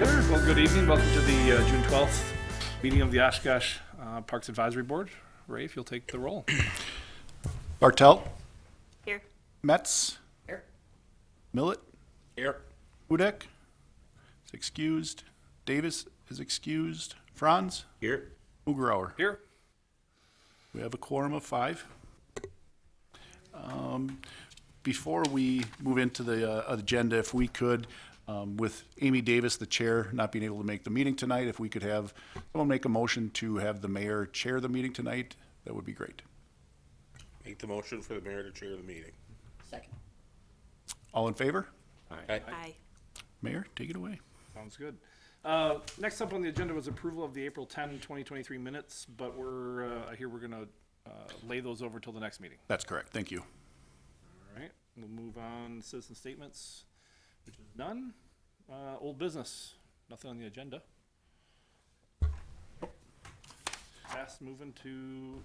Sure. Well, good evening. Welcome to the June 12th meeting of the Oshkosh Parks Advisory Board. Ray, if you'll take the roll. Bartel, Here. Metz, Here. Millet, Here. Hudek is excused, Davis is excused, Franz, Here. Ugerauer. Here. We have a quorum of 5. Before we move into the agenda, if we could, with Amy Davis, the chair, not being able to make the meeting tonight, if we could have someone make a motion to have the mayor chair the meeting tonight, that would be great. Make the motion for the mayor to chair the meeting. Second. All in favor? Aye. Mayor, take it away. Sounds good. Next up on the agenda was approval of the April 10, 2023 minutes, but I hear we're going to lay those over till the next meeting. That's correct. Thank you. All right. We'll move on to citizen statements, which is none. Old business, nothing on the agenda. Fast moving to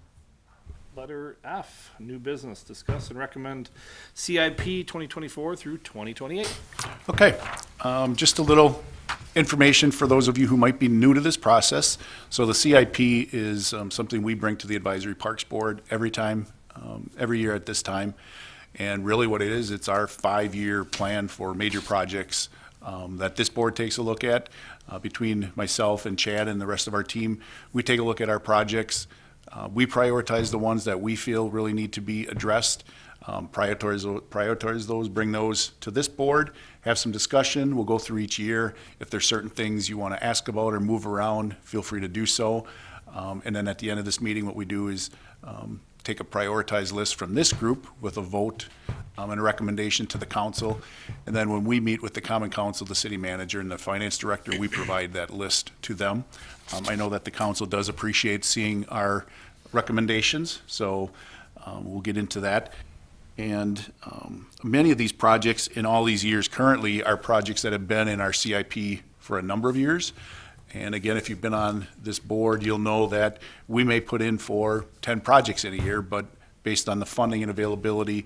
letter F, new business, discuss and recommend CIP 2024 through 2028. Okay, just a little information for those of you who might be new to this process. So the CIP is something we bring to the Advisory Parks Board every year at this time. And really what it is, it's our 5-year plan for major projects that this board takes a look at. Between myself and Chad and the rest of our team, we take a look at our projects. We prioritize the ones that we feel really need to be addressed, prioritize those, bring those to this board, have some discussion. We'll go through each year. If there's certain things you want to ask about or move around, feel free to do so. And then at the end of this meeting, what we do is take a prioritized list from this group with a vote and a recommendation to the council. And then when we meet with the common council, the city manager and the finance director, we provide that list to them. I know that the council does appreciate seeing our recommendations, so we'll get into that. And many of these projects in all these years currently are projects that have been in our CIP for a number of years. And again, if you've been on this board, you'll know that we may put in for 10 projects in a year, but based on the funding and availability,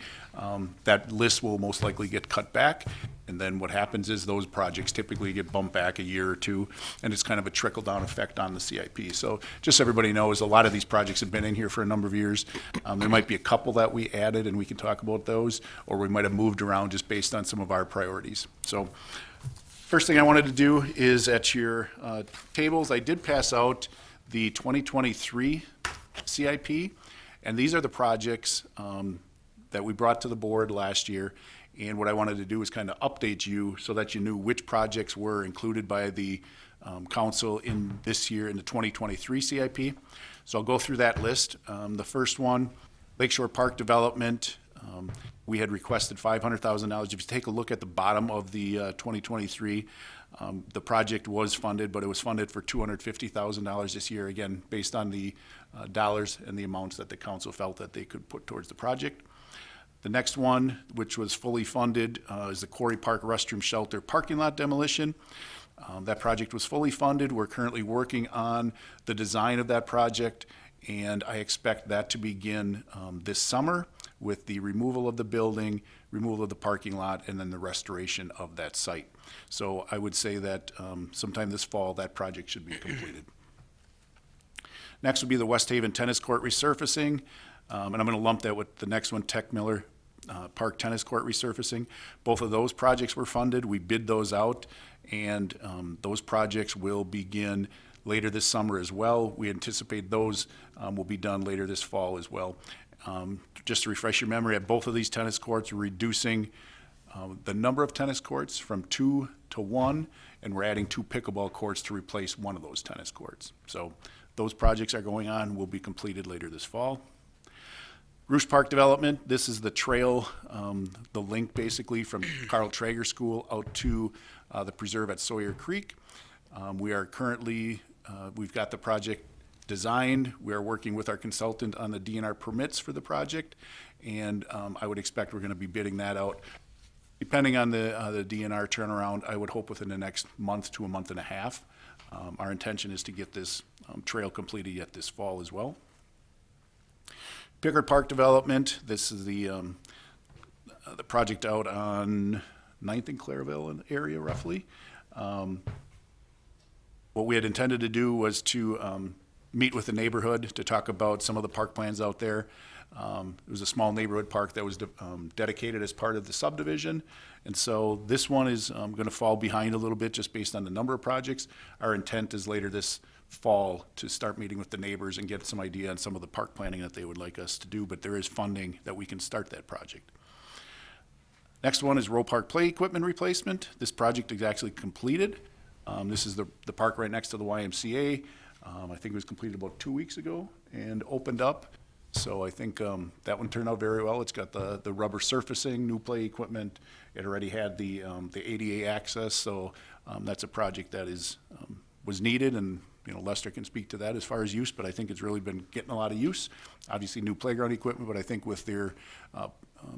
that list will most likely get cut back. And then what happens is those projects typically get bumped back a year or two, and it's kind of a trickle-down effect on the CIP. So just so everybody knows, a lot of these projects have been in here for a number of years. There might be a couple that we added, and we can talk about those, or we might have moved around just based on some of our priorities. So first thing I wanted to do is at your tables, I did pass out the 2023 CIP, and these are the projects that we brought to the board last year. And what I wanted to do is kind of update you so that you knew which projects were included by the council in this year in the 2023 CIP. So I'll go through that list. The first one, Lakeshore Park Development. We had requested $500,000. If you take a look at the bottom of the 2023, the project was funded, but it was funded for $250,000 this year, again, based on the dollars and the amounts that the council felt that they could put towards the project. The next one, which was fully funded, is the Quarry Park Restroom Shelter parking lot demolition. That project was fully funded. We're currently working on the design of that project, and I expect that to begin this summer with the removal of the building, removal of the parking lot, and then the restoration of that site. So I would say that sometime this fall, that project should be completed. Next would be the West Haven Tennis Court resurfacing, and I'm going to lump that with the next one, Tech Miller Park Tennis Court resurfacing. Both of those projects were funded. We bid those out, and those projects will begin later this summer as well. We anticipate those will be done later this fall as well. Just to refresh your memory, at both of these tennis courts, we're reducing the number of tennis courts from 2 to 1, and we're adding 2 pickleball courts to replace one of those tennis courts. So those projects are going on, will be completed later this fall. Roost Park Development, this is the trail, the link basically from Carl Traeger School out to the preserve at Sawyer Creek. We are currently, we've got the project designed. We are working with our consultant on the DNR permits for the project, and I would expect we're going to be bidding that out. Depending on the DNR turnaround, I would hope within the next month to a month and a half. Our intention is to get this trail completed yet this fall as well. Pickard Park Development, this is the project out on 9th and Clairville area roughly. what we had intended to do was to meet with the neighborhood to talk about some of the park plans out there. It was a small neighborhood park that was dedicated as part of the subdivision. And so this one is going to fall behind a little bit just based on the number of projects. Our intent is later this fall to start meeting with the neighbors and get some idea on some of the park planning that they would like us to do, but there is funding that we can start that project. Next one is Rowe Park Play Equipment Replacement. This project is actually completed. This is the park right next to the YMCA. I think it was completed about 2 weeks ago and opened up. So I think that one turned out very well. It's got the rubber surfacing, new play equipment. It already had the ADA access, so that's a project that was needed, and Lester can speak to that as far as use, but I think it's really been getting a lot of use. Obviously, new playground equipment, but I think with their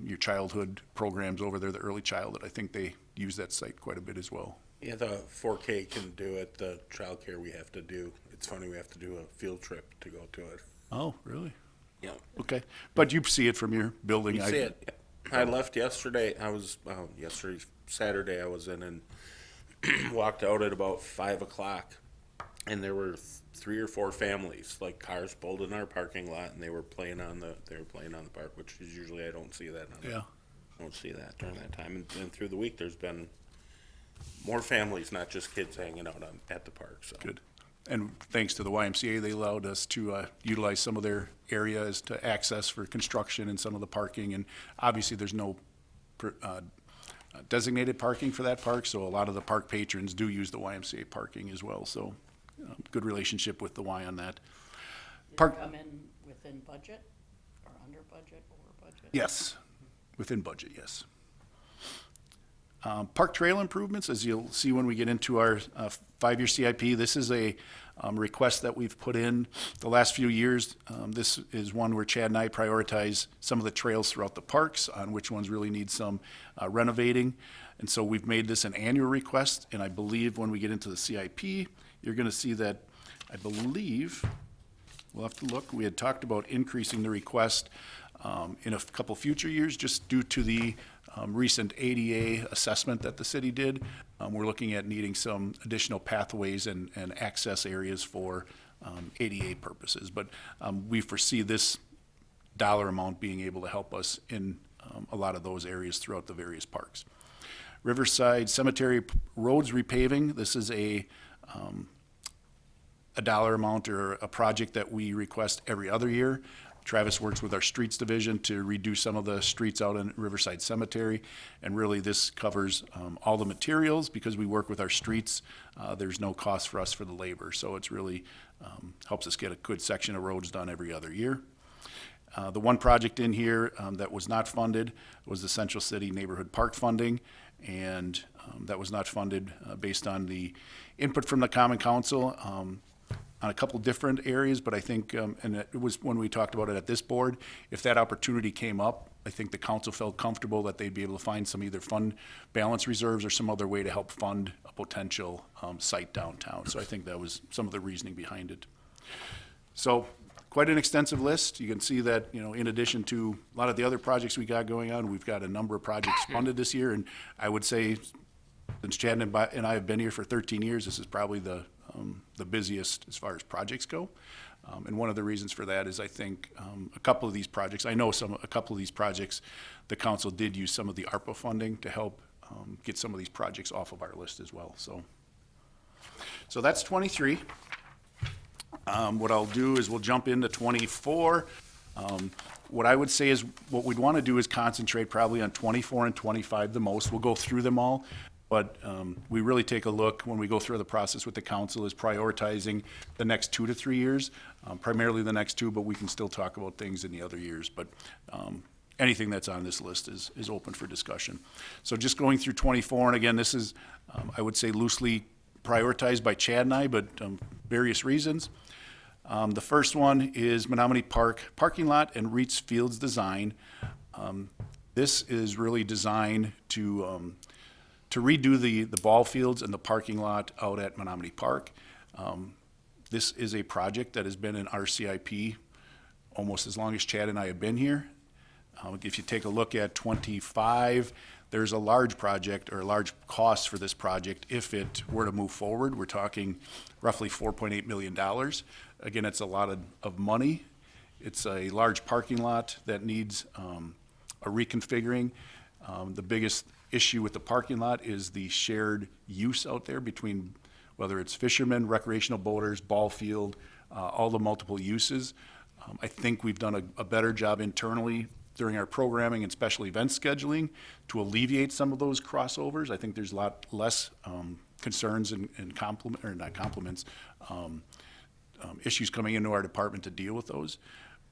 your childhood programs over there, the early childhood, I think they use that site quite a bit as well. Yeah, the 4K can do it. The childcare we have to do. It's funny, we have to do a field trip to go to it. Oh, really? Yeah. Okay, but you see it from your building. You see it. I left yesterday. Saturday I was in and walked out at about 5 o'clock, and there were 3 or 4 families, like cars pulled in our parking lot, and they were playing on the park, which is usually I don't see that. Yeah. I don't see that during that time. And through the week, there's been more families, not just kids hanging out at the park. So Good. And thanks to the YMCA, they allowed us to utilize some of their areas to access for construction and some of the parking. And obviously, there's no designated parking for that park, so a lot of the park patrons do use the YMCA parking as well. So good relationship with the Y on that. Did Park- it come in within budget or under budget, over budget? Yes, within budget, yes. Park trail improvements, as you'll see when we get into our 5-year CIP, this is a request that we've put in the last few years. This is one where Chad and I prioritize some of the trails throughout the parks on which ones really need some renovating. And so we've made this an annual request, and I believe when we get into the CIP, you're going to see that, I believe, we'll have to look, we had talked about increasing the request in a couple future years just due to the recent ADA assessment that the city did. We're looking at needing some additional pathways and access areas for ADA purposes. But we foresee this dollar amount being able to help us in a lot of those areas throughout the various parks. Riverside Cemetery Roads repaving, this is a dollar amount or a project that we request every other year. Travis works with our streets division to redo some of the streets out in Riverside Cemetery. And really this covers all the materials because we work with our streets. There's no cost for us for the labor. So it's really helps us get a good section of roads done every other year. The one project in here that was not funded was the Central City Neighborhood Park funding. And that was not funded based on the input from the Common Council. On a couple different areas, but I think, and it was when we talked about it at this board, if that opportunity came up, I think the council felt comfortable that they'd be able to find some either fund balance reserves or some other way to help fund a potential site downtown. So I think that was some of the reasoning behind it. So quite an extensive list. You can see that, in addition to a lot of the other projects we got going on, we've got a number of projects funded this year. And I would say, since Chad and I have been here for 13 years, this is probably the busiest as far as projects go. And one of the reasons for that is I think a couple of these projects, a couple of these projects, the council did use some of the ARPA funding to help get some of these projects off of our list as well. So that's 23. What I'll do is we'll jump into 24. What I would say is what we'd want to do is concentrate probably on 24 and 25 the most. We'll go through them all. But we really take a look when we go through the process with the council is prioritizing the next 2 to 3 years, primarily the next 2, but we can still talk about things in the other years. But anything that's on this list is open for discussion. So just going through 24, and again, this is, I would say, loosely prioritized by Chad and I, but various reasons. The first one is Menominee Park parking lot and Reitz Fields design. This is really designed to redo the ball fields and the parking lot out at Menominee Park. This is a project that has been in our CIP almost as long as Chad and I have been here. If you take a look at 25, there's a large project or a large cost for this project if it were to move forward. We're talking roughly $4.8 million. Again, it's a lot of money. It's a large parking lot that needs a reconfiguring. The biggest issue with the parking lot is the shared use out there between whether it's fishermen, recreational boaters, ball field, all the multiple uses. I think we've done a better job internally during our programming and special event scheduling to alleviate some of those crossovers. I think there's a lot less concerns and issues coming into our department to deal with those.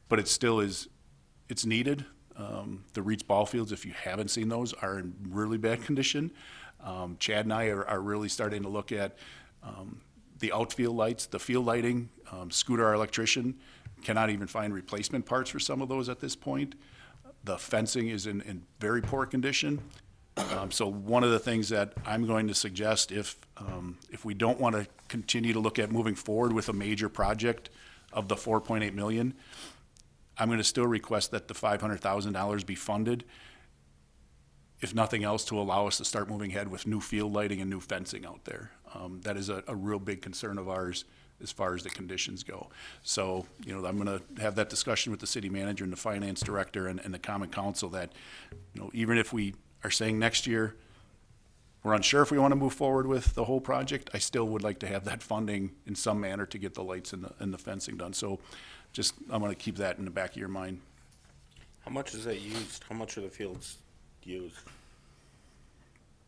But it still is, it's needed. The Reeds ball fields, if you haven't seen those, are in really bad condition. Chad and I are really starting to look at the outfield lights, the field lighting. Scooter, our electrician, cannot even find replacement parts for some of those at this point. The fencing is in very poor condition. So one of the things that I'm going to suggest, if we don't want to continue to look at moving forward with a major project of the 4.8 million, I'm going to still request that the $500,000 be funded, if nothing else, to allow us to start moving ahead with new field lighting and new fencing out there. That is a real big concern of ours as far as the conditions go. So, I'm going to have that discussion with the city manager and the finance director and the common council that, even if we are saying next year, we're unsure if we want to move forward with the whole project, I still would like to have that funding in some manner to get the lights and the fencing done. So I'm going to keep that in the back of your mind. How much is that used? How much are the fields used?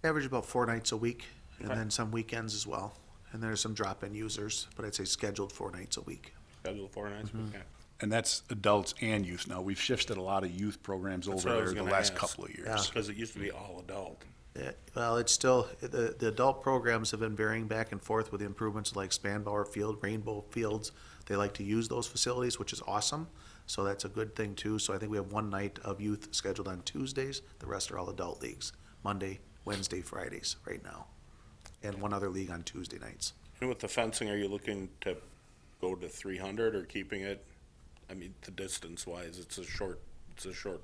Average about 4 nights a week, and Okay. then some weekends as well. And there's some drop-in users, but I'd say scheduled 4 nights a week. Scheduled 4 nights? Okay. And that's adults and youth now. We've shifted a lot of youth programs That's over what I was there the gonna last ask. couple of years. Yeah. Because it used to be all adult. Yeah, well, it's still, the adult programs have been varying back and forth with the improvements like Spanbauer Field, Rainbow Fields. They like to use those facilities, which is awesome. So that's a good thing too. So I think we have 1 night of youth scheduled on Tuesdays. The rest are all adult leagues, Monday, Wednesday, Fridays right now. And 1 other league on Tuesday nights. And with the fencing, are you looking to go to 300 or keeping it? I mean, the distance wise, it's a short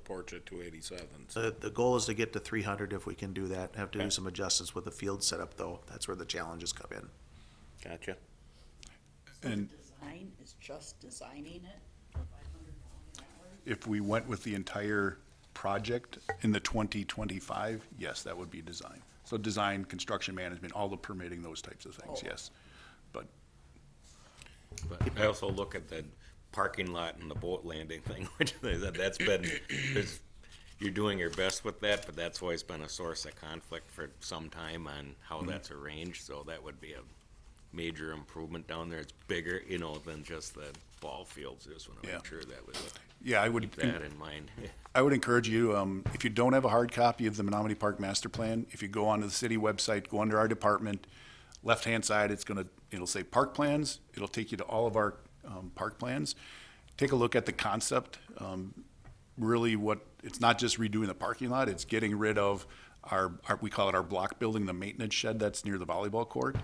porch at 287. So. The goal is to get to 300 if we can do that. Have to do Okay. some adjustments with the field setup though. That's where the challenges come in. Gotcha. So the And- design is just designing it for $500,000? If we went with the entire project in the 2025, yes, that would be design. So design, construction management, all the permitting, those types of things, Oh. yes. But But I also look at the parking lot and the boat landing thing, which that's been, you're doing your best with that, but that's always been a source of conflict for some time on how that's arranged, so that would be a major improvement down there. It's bigger, than just the ball fields. Just want to Yeah. make sure that we yeah, keep that in mind. I would encourage you, if you don't have a hard copy of the Menominee Park Master Plan, if you go onto the city website, go under our department, left-hand side, it'll say Park Plans. It'll take you to all of our park plans. Take a look at the concept. Really it's not just redoing the parking lot, it's getting rid of we call it our block building, the maintenance shed that's near the volleyball court.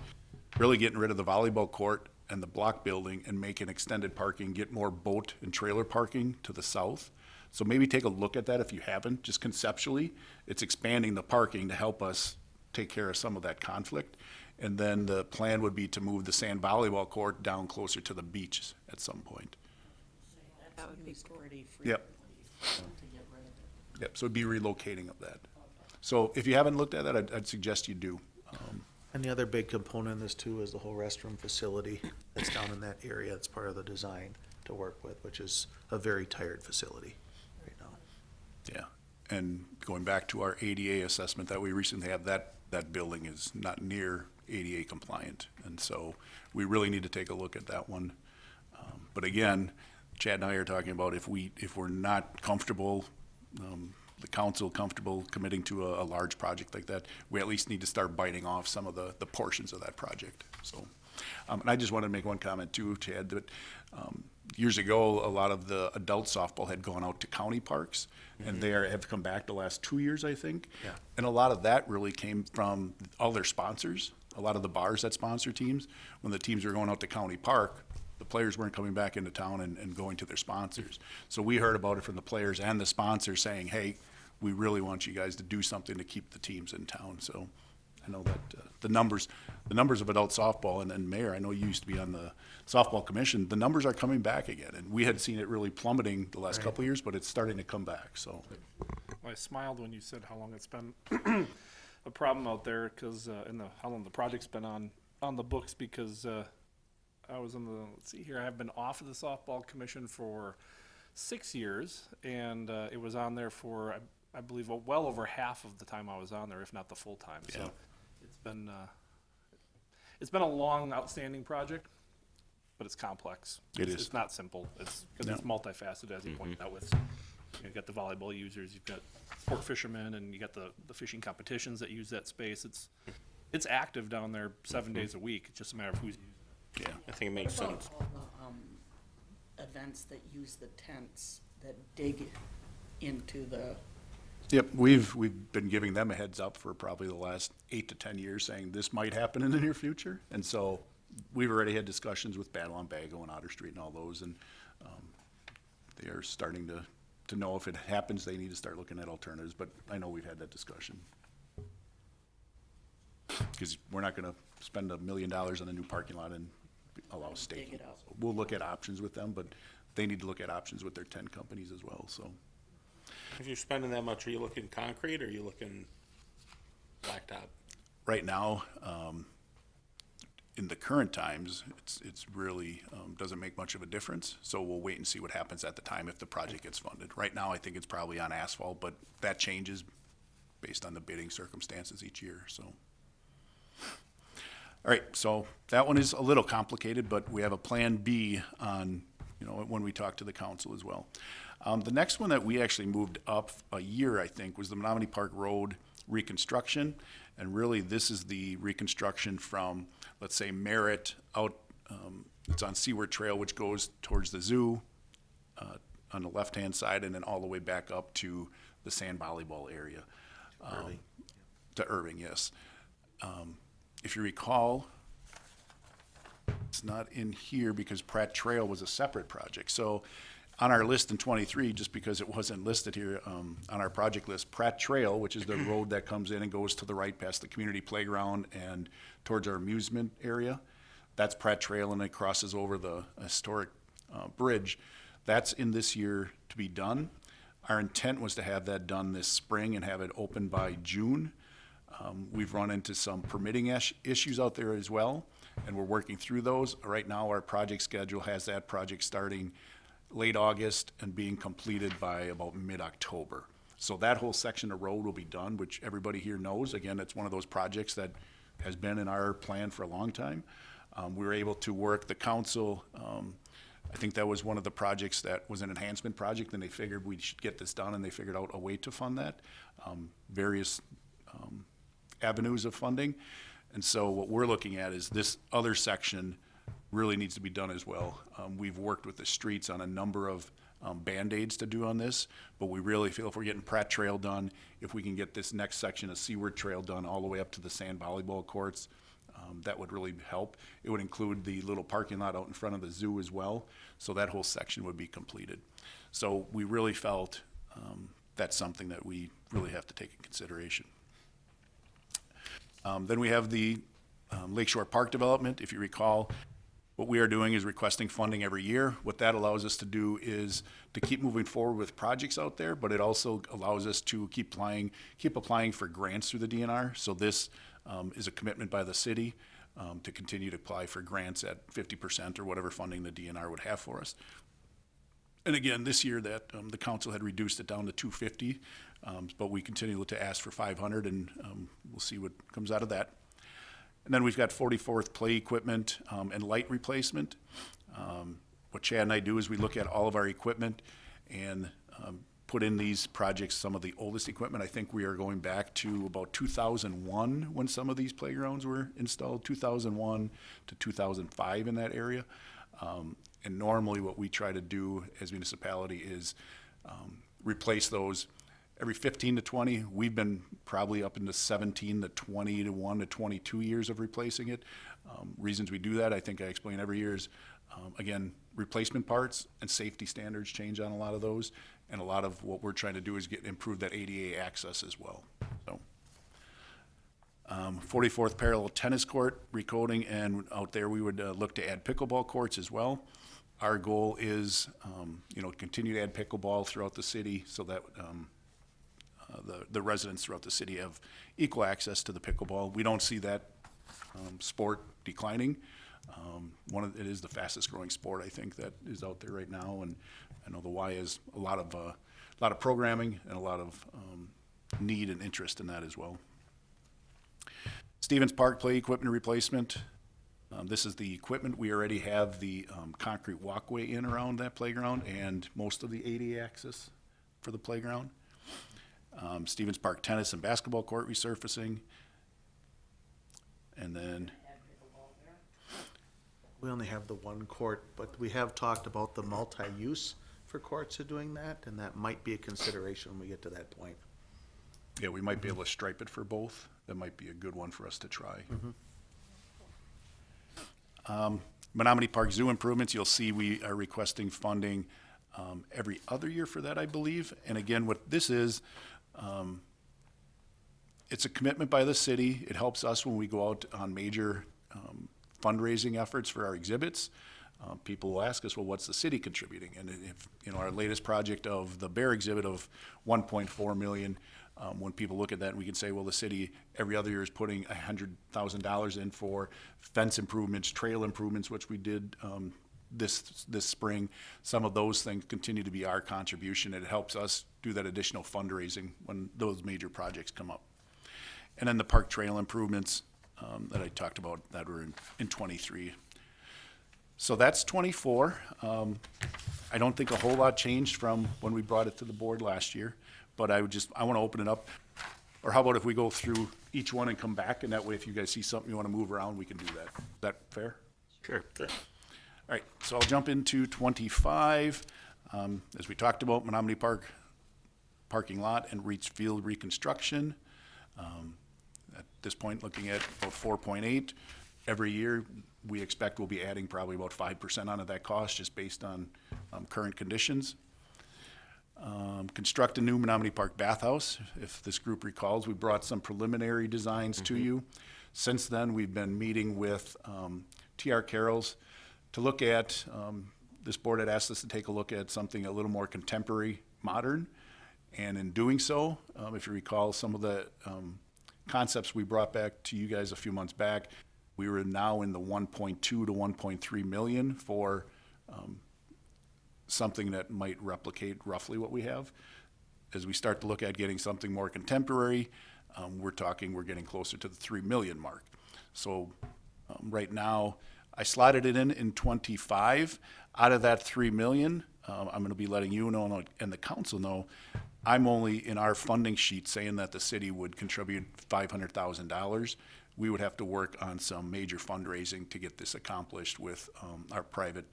Really getting rid of the volleyball court and the block building and making extended parking, get more boat and trailer parking to the south. So maybe take a look at that if you haven't, just conceptually. It's expanding the parking to help us take care of some of that conflict. And then the plan would be to move the sand volleyball court down closer to the beaches at some point. That would be That's pretty Yep. frequently to get rid of it. Yep, so it'd be relocating of that. So if you haven't looked at that, I'd suggest you do. And the other big component in this too is the whole restroom facility that's down in that area. It's part of the design to work with, which is a very tired facility right now. Yeah, and going back to our ADA assessment that we recently had, that building is not near ADA compliant. And so we really need to take a look at that one. But again, Chad and I are talking about if we're not comfortable, the council comfortable committing to a large project like that, we at least need to start biting off some of the portions of that project. So, and I just wanted to make one comment too, Chad, that years ago, a lot of the adult softball had gone out to county parks, and they have come back the last 2 years, I think. Yeah. And a lot of that really came from all their sponsors, a lot of the bars that sponsor teams. When the teams were going out to county park, the players weren't coming back into town and going to their sponsors. So we heard about it from the players and the sponsors saying, hey, we really want you guys to do something to keep the teams in town. So I know that the numbers of adult softball, and Mayor, I know you used to be on the softball commission, the numbers are coming back again. And we had seen it really plummeting the last couple of years, but it's starting to come back, so. I smiled when you said how long it's been a problem out there, because how long the project's been on the books, because I was let's see here, I've been off of the softball commission for 6 years, and it was on there for, I believe, well over half of the time I was on there, if not the full time. Yeah. So it's been a long, outstanding project, but it's complex. It is. It's not simple. It's because it's multifaceted, as you pointed out. With you've got the volleyball users, you've got sport fishermen, and you got the fishing competitions that use that space. It's active down there 7 days a week. It's just a matter of who's using it. Yeah. I think it makes What about sense. all the events that use the tents, that dig into the, Yep, we've been giving them a heads up for probably the last 8 to 10 years, saying this might happen in the near future. And so we've already had discussions with Battle on Bago and Otter Street and all those, and they are starting to know if it happens, they need to start looking at alternatives. But I know we've had that discussion. Because we're not gonna spend $1 million on a new parking lot and allow staking. it out. So we'll look at options with them, but they need to look at options with their 10 companies as well, so. If you're spending that much, are you looking concrete or are you looking blacktop? Right now, in the current times, it's really, doesn't make much of a difference. So we'll wait and see what happens at the time if the project gets funded. Right now, I think it's probably on asphalt, but that changes based on the bidding circumstances each year, so. All right, so that one is a little complicated, but we have a Plan B on, when we talk to the council as well. The next one that we actually moved up a year, I think, was the Menominee Park Road reconstruction. And really, this is the reconstruction from, let's say, Merritt out, it's on Seaward Trail, which goes towards the zoo on the left-hand side, and then all the way back up to the sand volleyball area. Irving. To Irving, yes. If you recall, it's not in here because Pratt Trail was a separate project. So on our list in 23, just because it wasn't listed here, on our project list, Pratt Trail, which is the road that comes in and goes to the right past the community playground and towards our amusement area, that's Pratt Trail, and it crosses over the historic bridge. That's in this year to be done. Our intent was to have that done this spring and have it open by June. We've run into some permitting issues out there as well, and we're working through those. Right now, our project schedule has that project starting late August and being completed by about mid-October. So that whole section of road will be done, which everybody here knows. Again, it's one of those projects that has been in our plan for a long time. We were able to work the council. I think that was one of the projects that was an enhancement project, and they figured we should get this done, and they figured out a way to fund that. Various avenues of funding. And so what we're looking at is this other section really needs to be done as well. We've worked with the streets on a number of Band-Aids to do on this, but we really feel if we're getting Pratt Trail done, if we can get this next section of Seaward Trail done all the way up to the sand volleyball courts, that would really help. It would include the little parking lot out in front of the zoo as well, so that whole section would be completed. So we really felt that's something that we really have to take in consideration. Then we have the Lakeshore Park development. If you recall, what we are doing is requesting funding every year. What that allows us to do is to keep moving forward with projects out there, but it also allows us to keep applying for grants through the DNR. So this is a commitment by the city to continue to apply for grants at 50% or whatever funding the DNR would have for us. And again, this year that the council had reduced it down to 250, but we continue to ask for 500, and we'll see what comes out of that. And then we've got 44th play equipment and light replacement. What Chad and I do is we look at all of our equipment and put in these projects some of the oldest equipment. I think we are going back to about 2001 when some of these playgrounds were installed, 2001 to 2005 in that area. And normally what we try to do as municipality is replace those every 15 to 20. We've been probably up into 17 to 21 to 22 years of replacing it. Reasons we do that, I think I explain every year is, again, replacement parts and safety standards change on a lot of those. And a lot of what we're trying to do is improve that ADA access as well, so. 44th parallel tennis court recoding, and out there we would look to add pickleball courts as well. Our goal is, continue to add pickleball throughout the city so that the residents throughout the city have equal access to the pickleball. We don't see that sport declining. It is the fastest growing sport, I think, that is out there right now, and I know the Y is a lot of programming and a lot of need and interest in that as well. Stevens Park play equipment replacement. This is the equipment. We already have the concrete walkway in around that playground and most of the ADA access for the playground. Stevens Park tennis and basketball court resurfacing. And then, We only have the one court, but we have talked about the multi-use for courts of doing that, and that might be a consideration when we get to that point. yeah, we might be able to stripe it for both. That might be a good one for us to try. Menominee Park Zoo improvements, you'll see we are requesting funding every other year for that, I believe. And again, what this is, it's a commitment by the city. It helps us when we go out on major fundraising efforts for our exhibits. People will ask us, well, what's the city contributing? And if, our latest project of the bear exhibit of 1.4 million, when people look at that, we can say, well, the city every other year is putting $100,000 in for fence improvements, trail improvements, which we did this spring. Some of those things continue to be our contribution, and it helps us do that additional fundraising when those major projects come up. And then the park trail improvements that I talked about that were in 23. So that's 24. I don't think a whole lot changed from when we brought it to the board last year, but I want to open it up. Or how about if we go through each one and come back, and that way if you guys see something you want to move around, we can do that. Is that fair? Sure. All right, so I'll jump into 25. As we talked about, Menominee Park parking lot and Reach Field reconstruction. At this point, looking at about 4.8. Every year, we expect we'll be adding probably about 5% onto that cost, just based on current conditions. Construct a new Menominee Park bathhouse. If this group recalls, we brought some preliminary designs to you. Since then, we've been meeting with T.R. Carroll's to look at, this board had asked us to take a look at something a little more contemporary, modern. And in doing so, if you recall, some of the concepts we brought back to you guys a few months back, we were now in the 1.2 to 1.3 million for something that might replicate roughly what we have. As we start to look at getting something more contemporary, we're getting closer to the 3 million mark. So right now, I slotted it in 25. Out of that 3 million, I'm going to be letting you know and the council know, I'm only in our funding sheet saying that the city would contribute $500,000. We would have to work on some major fundraising to get this accomplished with our private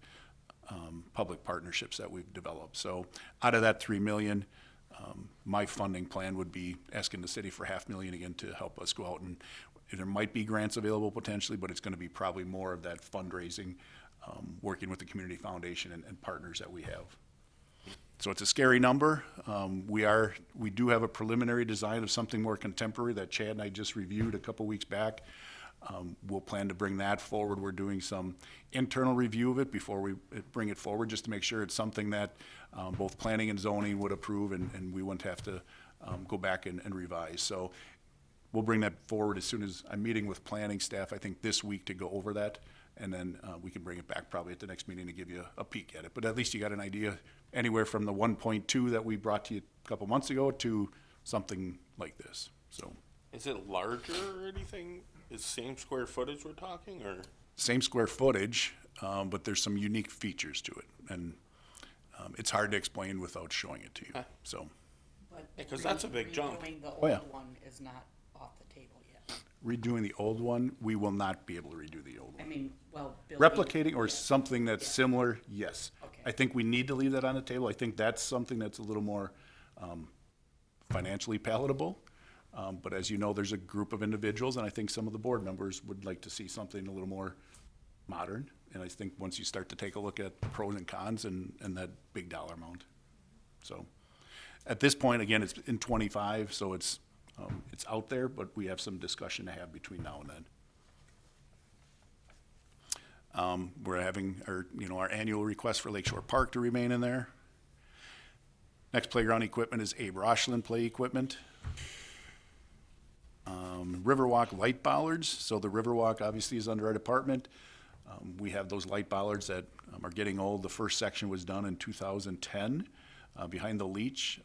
public partnerships that we've developed. So out of that 3 million, my funding plan would be asking the city for $500,000 again to help us go out, and there might be grants available potentially, but it's going to be probably more of that fundraising, working with the community foundation and partners that we have. So it's a scary number. We do have a preliminary design of something more contemporary that Chad and I just reviewed a couple weeks back. We'll plan to bring that forward. We're doing some internal review of it before we bring it forward, just to make sure it's something that both planning and zoning would approve, and we wouldn't have to go back and revise. So we'll bring that forward as soon as I'm meeting with planning staff, I think this week, to go over that. And then we can bring it back probably at the next meeting to give you a peek at it. But at least you got an idea, anywhere from the 1.2 that we brought to you a couple months ago to something like this. So Is it larger or anything? Is same square footage we're talking, or? same square footage, but there's some unique features to it. And it's hard to explain without showing it to you. So But Yeah, 'cause that's a big jump. Redoing the Oh, yeah. old one is not off the table yet. redoing the old one, we will not be able to redo the old I one. mean, well, building. Replicating or Yeah. something that's similar, yes. Okay. I think we need to leave that on the table. I think that's something that's a little more financially palatable. But as you know, there's a group of individuals, and I think some of the board members would like to see something a little more modern. And I think once you start to take a look at the pros and cons and that big dollar amount. So At this point, again, it's in 25, so it's out there, but we have some discussion to have between now and then. We're having our annual request for Lakeshore Park to remain in there. Next playground equipment is Abe Rochland play equipment. Riverwalk light bollards. So the Riverwalk obviously is under our department. We have those light bollards that are getting old. The first section was done in 2010 behind the leach.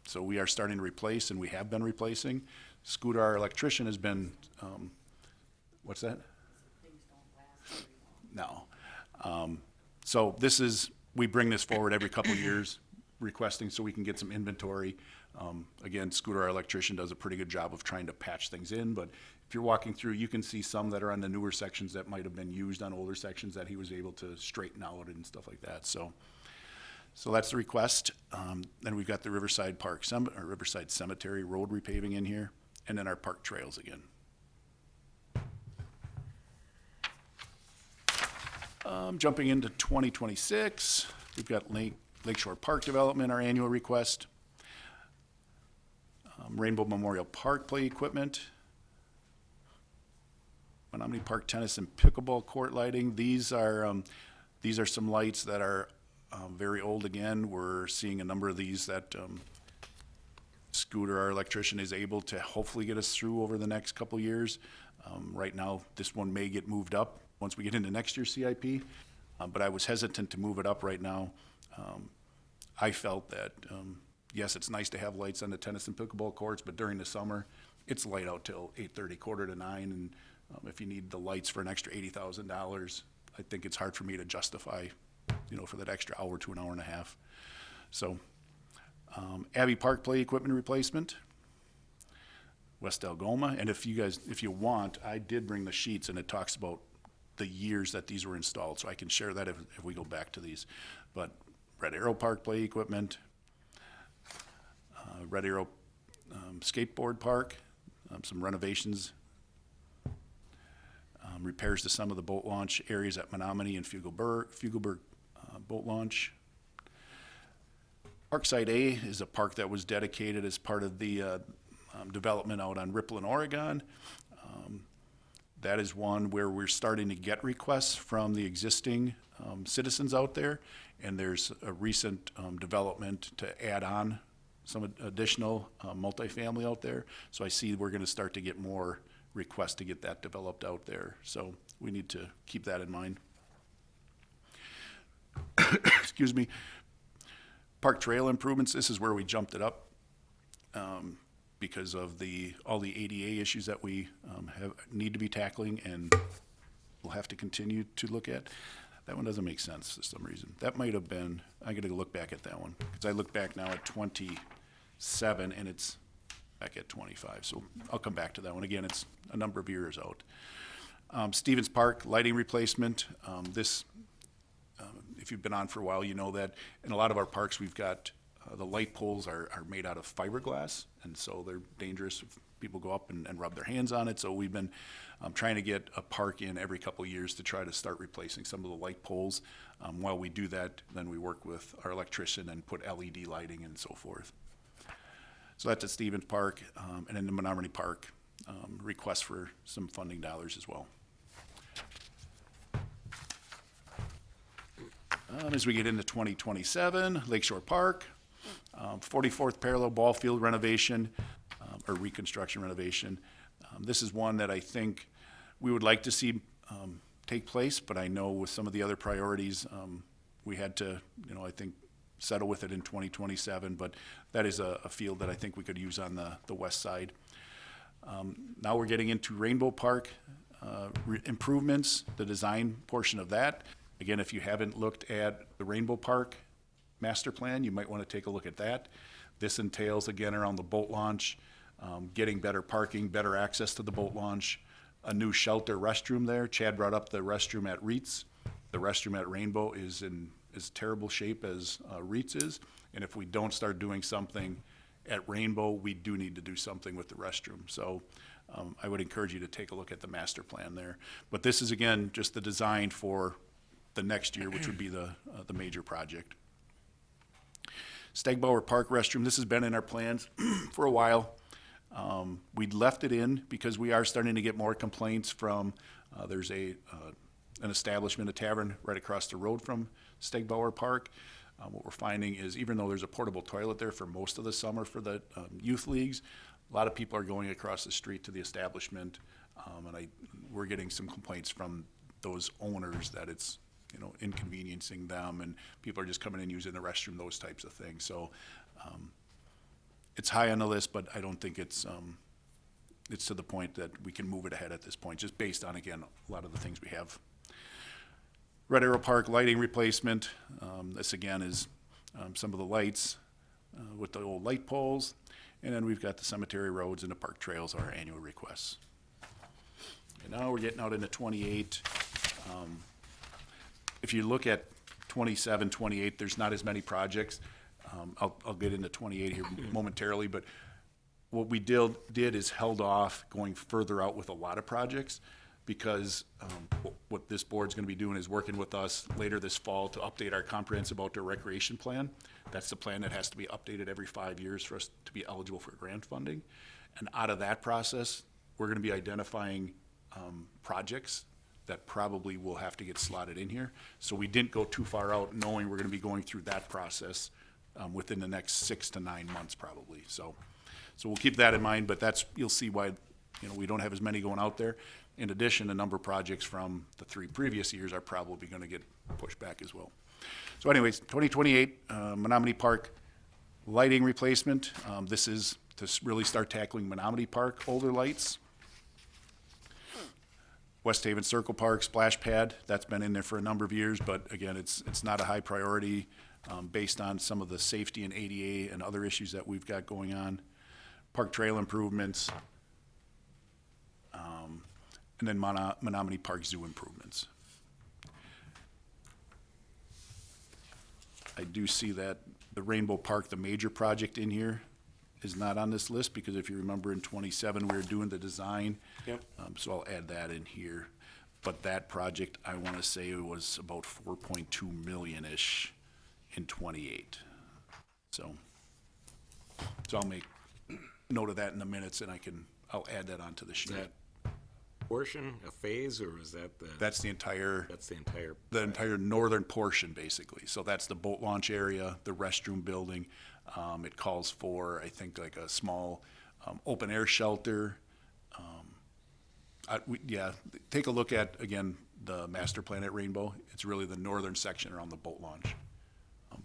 So we are starting to replace, and we have been replacing. Scooter, our electrician, has been, what's that? No. So we bring this forward every couple of years, requesting so we can get some inventory. Again, Scooter, our electrician, does a pretty good job of trying to patch things in, but if you're walking through, you can see some that are on the newer sections that might have been used on older sections that he was able to straighten out and stuff like that. So that's the request. Then we've got the Riverside Cemetery road repaving in here, and then our park trails again. Jumping into 2026, we've got Lakeshore Park Development, our annual request. Rainbow Memorial Park play equipment. Menominee Park tennis and pickleball court lighting. These are some lights that are very old again. We're seeing a number of these that Scooter, our electrician, is able to hopefully get us through over the next couple years. Right now, this one may get moved up once we get into next year's CIP, but I was hesitant to move it up right now. I felt that, yes, it's nice to have lights on the tennis and pickleball courts, but during the summer, it's light out till 8:30, 8:45, and if you need the lights for an extra $80,000, I think it's hard for me to justify, for that extra hour to an hour and a half. So, Abbey Park play equipment replacement, West Algoma, and if you want, I did bring the sheets, and it talks about the years that these were installed, so I can share that if we go back to these. But Red Arrow Park play equipment, Red Arrow skateboard park, some renovations, repairs to some of the boat launch areas at Menominee and Fugelberg boat launch. Parkside A is a park that was dedicated as part of the development out on Ripple in Oregon. That is one where we're starting to get requests from the existing citizens out there, and there's a recent development to add on some additional multifamily out there. So I see we're going to start to get more requests to get that developed out there. So we need to keep that in mind. Excuse me. Park trail improvements, this is where we jumped it up because of all the ADA issues that we need to be tackling and we'll have to continue to look at. That one doesn't make sense for some reason. That might have been, I got to look back at that one because I look back now at 27 and it's back at 25. So I'll come back to that one. Again, it's a number of years out. Stevens Park lighting replacement. If you've been on for a while, you know that in a lot of our parks we've got the light poles are made out of fiberglass, and so they're dangerous if people go up and rub their hands on it. So we've been trying to get a park in every couple of years to try to start replacing some of the light poles. While we do that, then we work with our electrician and put LED lighting and so forth. So that's at Stevens Park, and in the Menominee Park, request for some funding dollars as well. As we get into 2027, Lakeshore Park, 44th parallel ball field renovation, or reconstruction renovation. This is one that I think we would like to see take place, but I know with some of the other priorities, we had to, I think, settle with it in 2027, but that is a field that I think we could use on the west side. Now we're getting into Rainbow Park improvements, the design portion of that. Again, if you haven't looked at the Rainbow Park master plan, you might want to take a look at that. This entails, again, around the boat launch, getting better parking, better access to the boat launch, a new shelter restroom there. Chad brought up the restroom at Reitz. The restroom at Rainbow is in as terrible shape as Reitz is, and if we don't start doing something at Rainbow, we do need to do something with the restroom. So I would encourage you to take a look at the master plan there. But this is, again, just the design for the next year, which would be the major project. Stegbauer Park restroom, this has been in our plans for a while. We left it in because we are starting to get more complaints from, there's an establishment, a tavern right across the road from Stegbauer Park. What we're finding is even though there's a portable toilet there for most of the summer for the youth leagues, a lot of people are going across the street to the establishment. And we're getting some complaints from those owners that it's, inconveniencing them and people are just coming in using the restroom, those types of things. So, it's high on the list, but I don't think it's to the point that we can move it ahead at this point, just based on, again, a lot of the things we have. Red Arrow Park lighting replacement, this again is some of the lights with the old light poles. And then we've got the cemetery roads and the park trails, our annual requests. And now we're getting out into 28. If you look at 27, 28, there's not as many projects. I'll get into 28 here momentarily, but what we did is held off going further out with a lot of projects because what this board's gonna be doing is working with us later this fall to update our comprehensive outdoor recreation plan. That's the plan that has to be updated every 5 years for us to be eligible for grant funding. And out of that process, we're gonna be identifying projects that probably will have to get slotted in here. So we didn't go too far out knowing we're gonna be going through that process within the next 6 to 9 months probably. So we'll keep that in mind, but you'll see why, we don't have as many going out there. In addition, a number of projects from the 3 previous years are probably gonna get pushed back as well. So anyways, 2028, Menominee Park lighting replacement. This is to really start tackling Menominee Park older lights. West Haven Circle Park splash pad, that's been in there for a number of years, but again, it's not a high priority based on some of the safety and ADA and other issues that we've got going on. Park trail improvements, and then Menominee Park Zoo improvements. I do see that the Rainbow Park, the major project in here, is not on this list because if you remember in 27, we were doing the design. Yep. So I'll add that in here. But that project, I want to say it was about 4.2 million-ish in 28. So I'll make note of that in the minutes and I'll add that onto the Is sheet. that portion a phase, or is that That's the entire the entire northern portion, basically. So that's the boat launch area, the restroom building. It calls for, I think, like a small open air shelter. Take a look at, again, the master plan at Rainbow. It's really the northern section around the boat launch.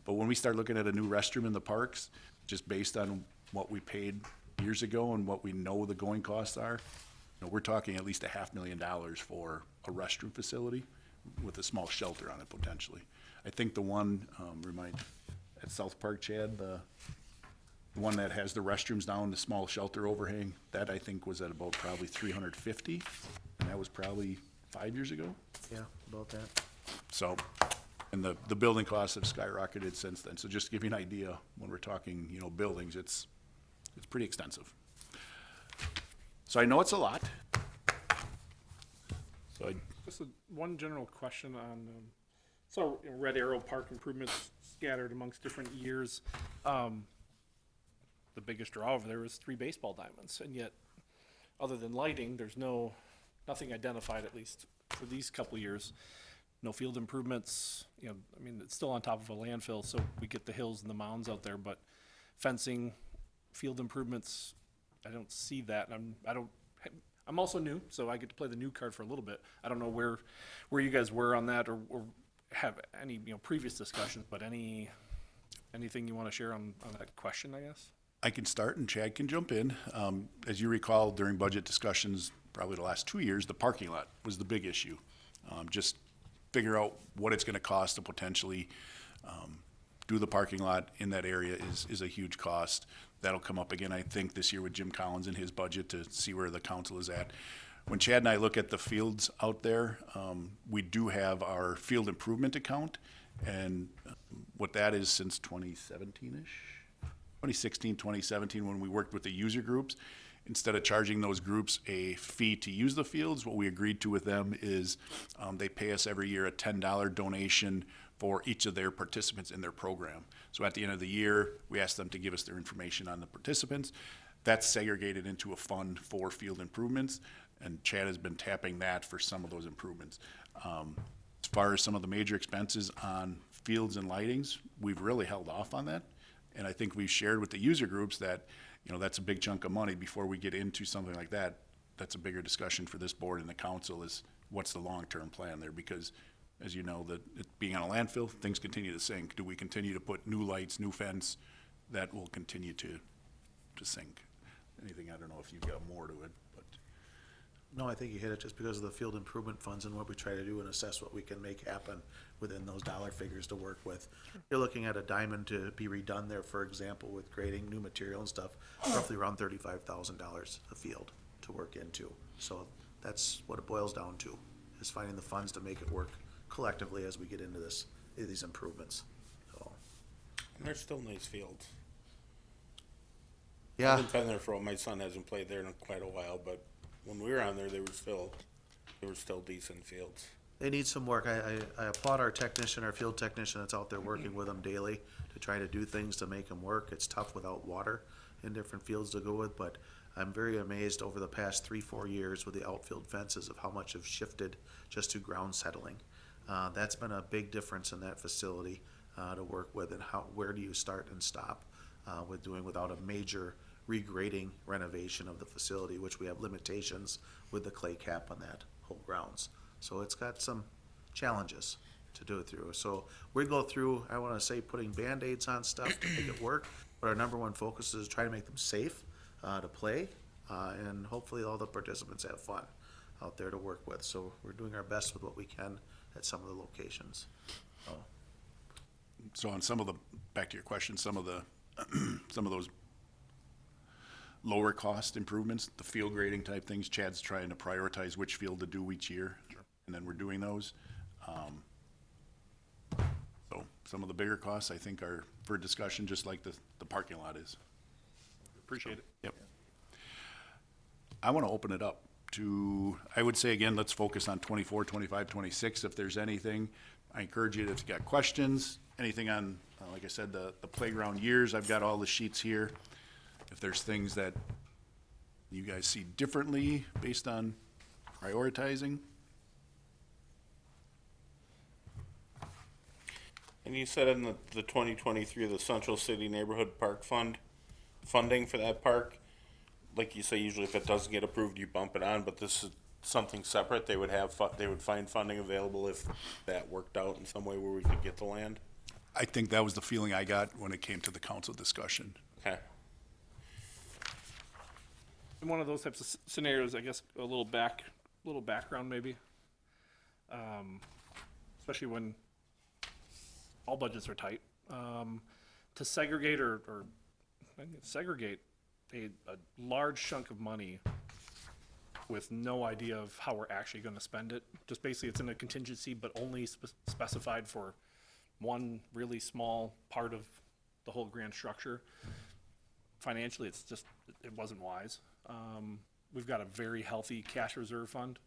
But when we start looking at a new restroom in the parks, just based on what we paid years ago and what we know the going costs are, we're talking at least $500,000 for a restroom facility with a small shelter on it potentially. I think the one, at South Park, Chad, the one that has the restrooms down, the small shelter overhang, that I think was at about probably $350,000, and that was probably 5 years ago. Yeah, about that. So, and the building costs have skyrocketed since then. So just to give you an idea, when we're talking, buildings, it's pretty extensive. So I know it's a lot. So Just one general question on, Red Arrow Park improvements scattered amongst different years. The biggest draw over there was 3 baseball diamonds, and yet, other than lighting, there's nothing identified, at least for these couple of years. No field improvements, it's still on top of a landfill, so we get the hills and the mounds out there, but fencing, field improvements, I don't see that, and I'm also new, so I get to play the new card for a little bit. I don't know where you guys were on that or have any, previous discussions, but anything you want to share on that question, I guess? I can start and Chad can jump in. As you recall, during budget discussions, probably the last 2 years, the parking lot was the big issue. Just figure out what it's gonna cost to potentially do the parking lot in that area is a huge cost. That'll come up again, I think, this year with Jim Collins in his budget to see where the council is at. When Chad and I look at the fields out there, we do have our field improvement account, and what that is since 2017-ish? 2016, 2017, when we worked with the user groups, instead of charging those groups a fee to use the fields, what we agreed to with them is they pay us every year a $10 donation for each of their participants in their program. So at the end of the year, we ask them to give us their information on the participants. That's segregated into a fund for field improvements, and Chad has been tapping that for some of those improvements. As far as some of the major expenses on fields and lightings, we've really held off on that. And I think we've shared with the user groups that, you know, that's a big chunk of money. Before we get into something like that, that's a bigger discussion for this board and the council is what's the long-term plan there? Because as you know, that it being on a landfill, things continue to sink. Do we continue to put new lights, new fence? That will continue to sink. Anything, I don't know if you've got more to it, but. No, I think you hit it just because of the field improvement funds and what we try to do and assess what we can make happen within those dollar figures to work with. You're looking at a diamond to be redone there, for example, with grading new material and stuff, roughly around $35,000 a field to work into. So that's what it boils down to, is finding the funds to make it work collectively as we get into these improvements. So, And they're still nice fields. I yeah, haven't been there for, my son hasn't played there in quite a while, but when we were on there, they were still decent fields. they need some work. I applaud our technician, our field technician that's out there working with them daily to try to do things to make them work. It's tough without water in different fields to go with, but I'm very amazed over the past 3-4 years with the outfield fences of how much have shifted just to ground settling. That's been a big difference in that facility to work with, and where do you start and stop with doing without a major regrading renovation of the facility, which we have limitations with the clay cap on that whole grounds. So it's got some challenges to do it through. So we go through, I want to say, putting Band-Aids on stuff to make it work, but our number one focus is try to make them safe to play, and hopefully all the participants have fun out there to work with. So we're doing our best with what we can at some of the locations. So on some of the, back to your question, some of those lower cost improvements, the field grading type things, Chad's trying to prioritize which field to do each year. And then we're doing those. So some of the bigger costs, I think, are for discussion, just like the parking lot is. Appreciate it. Yep. I want to open it up to, I would say again, let's focus on 24, 25, 26. If there's anything, I encourage you, if you got questions, anything on, like I said, the playground years, I've got all the sheets here. If there's things that you guys see differently based on prioritizing. And you said in the 2023, the Central City Neighborhood Park Fund, funding for that park, like you say, usually if it doesn't get approved, you bump it on, but this is something separate. They would find funding available if that worked out in some way where we could get the land. I think that was the feeling I got when it came to the council discussion. Okay. In one of those types of scenarios, I guess a little background maybe. Especially when all budgets are tight. To segregate or segregate a large chunk of money with no idea of how we're actually going to spend it. Just basically, it's in a contingency, but only specified for one really small part of the whole grand structure. Financially, it wasn't wise. We've got a very healthy cash reserve fund.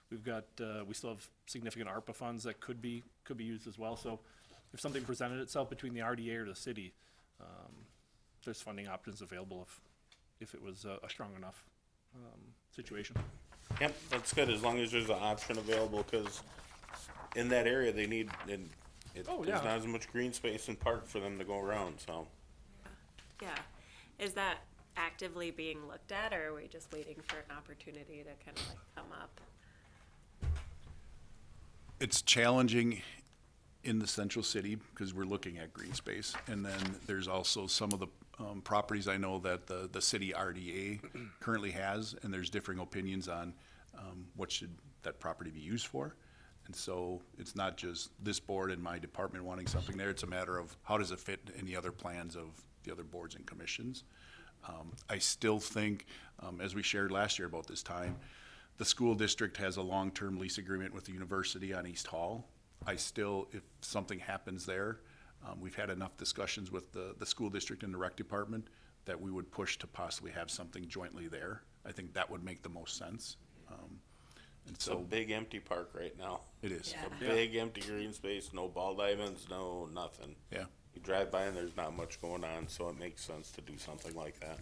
We've got, we still have significant ARPA funds that could be used as well. So if something presented itself between the RDA or the city, there's funding options available if it was a strong enough situation. Yep, that's good, as long as there's an option available, because in that area, they need, Oh, there's yeah. not as much green space and park for them to go around, so. Yeah. Is that actively being looked at, or are we just waiting for an opportunity to kind of like come up? It's challenging in the central city because we're looking at green space. And then there's also some of the properties I know that the city RDA currently has, and there's differing opinions on what should that property be used for. And so it's not just this board and my department wanting something there. It's a matter of how does it fit in the other plans of the other boards and commissions. I still think, as we shared last year about this time, the school district has a long-term lease agreement with the university on East Hall. I still, if something happens there, we've had enough discussions with the school district and the rec department that we would push to possibly have something jointly there. I think that would make the most sense. And It's a so big empty park right now. it is. A big empty green space, no ball diamonds, no nothing. Yeah. You drive by and there's not much going on, so it makes sense to do something like that.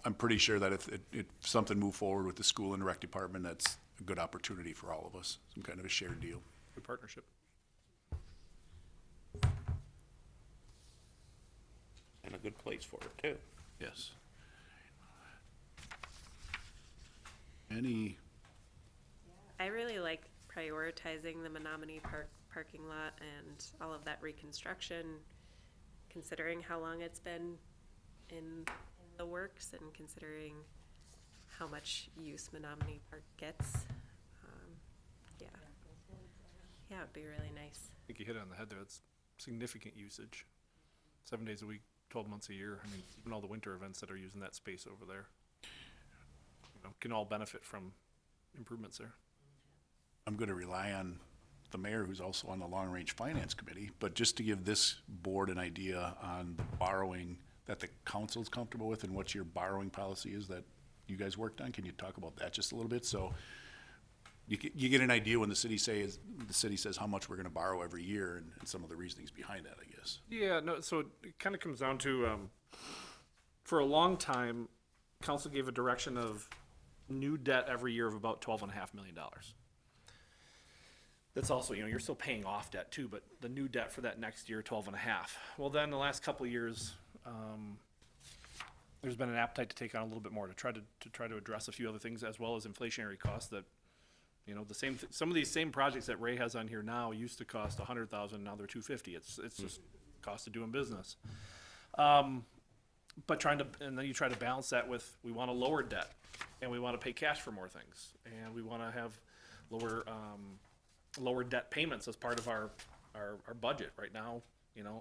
I'm pretty sure that if something moved forward with the school and rec department, that's a good opportunity for all of us, some kind of a shared deal. Good partnership. And a good place for it too. Yes. Any, I really like prioritizing the Menominee Park parking lot and all of that reconstruction, considering how long it's been in the works and considering how much use Menominee Park gets. Yeah. Yeah, it'd be really nice. I think you hit it on the head there. It's significant usage. 7 days a week, 12 months a year. I mean, even all the winter events that are using that space over there, can all benefit from improvements there. I'm going to rely on the mayor, who's also on the long-range finance committee, but just to give this board an idea on the borrowing that the council's comfortable with and what your borrowing policy is that you guys worked on, can you talk about that just a little bit? So you get an idea when the city says how much we're going to borrow every year and some of the reasonings behind that, I guess. Yeah, no, so it kind of comes down to, for a long time, council gave a direction of new debt every year of about $12.5 million. That's also, you're still paying off debt too, but the new debt for that next year, 12.5. Well, then the last couple of years, there's been an appetite to take on a little bit more to try to address a few other things as well as inflationary costs that, some of these same projects that Ray has on here now used to cost $100,000, now they're $250. It's just cost of doing business. But and then you try to balance that with, we want to lower debt and we want to pay cash for more things and we want to have lower debt payments as part of our budget right now.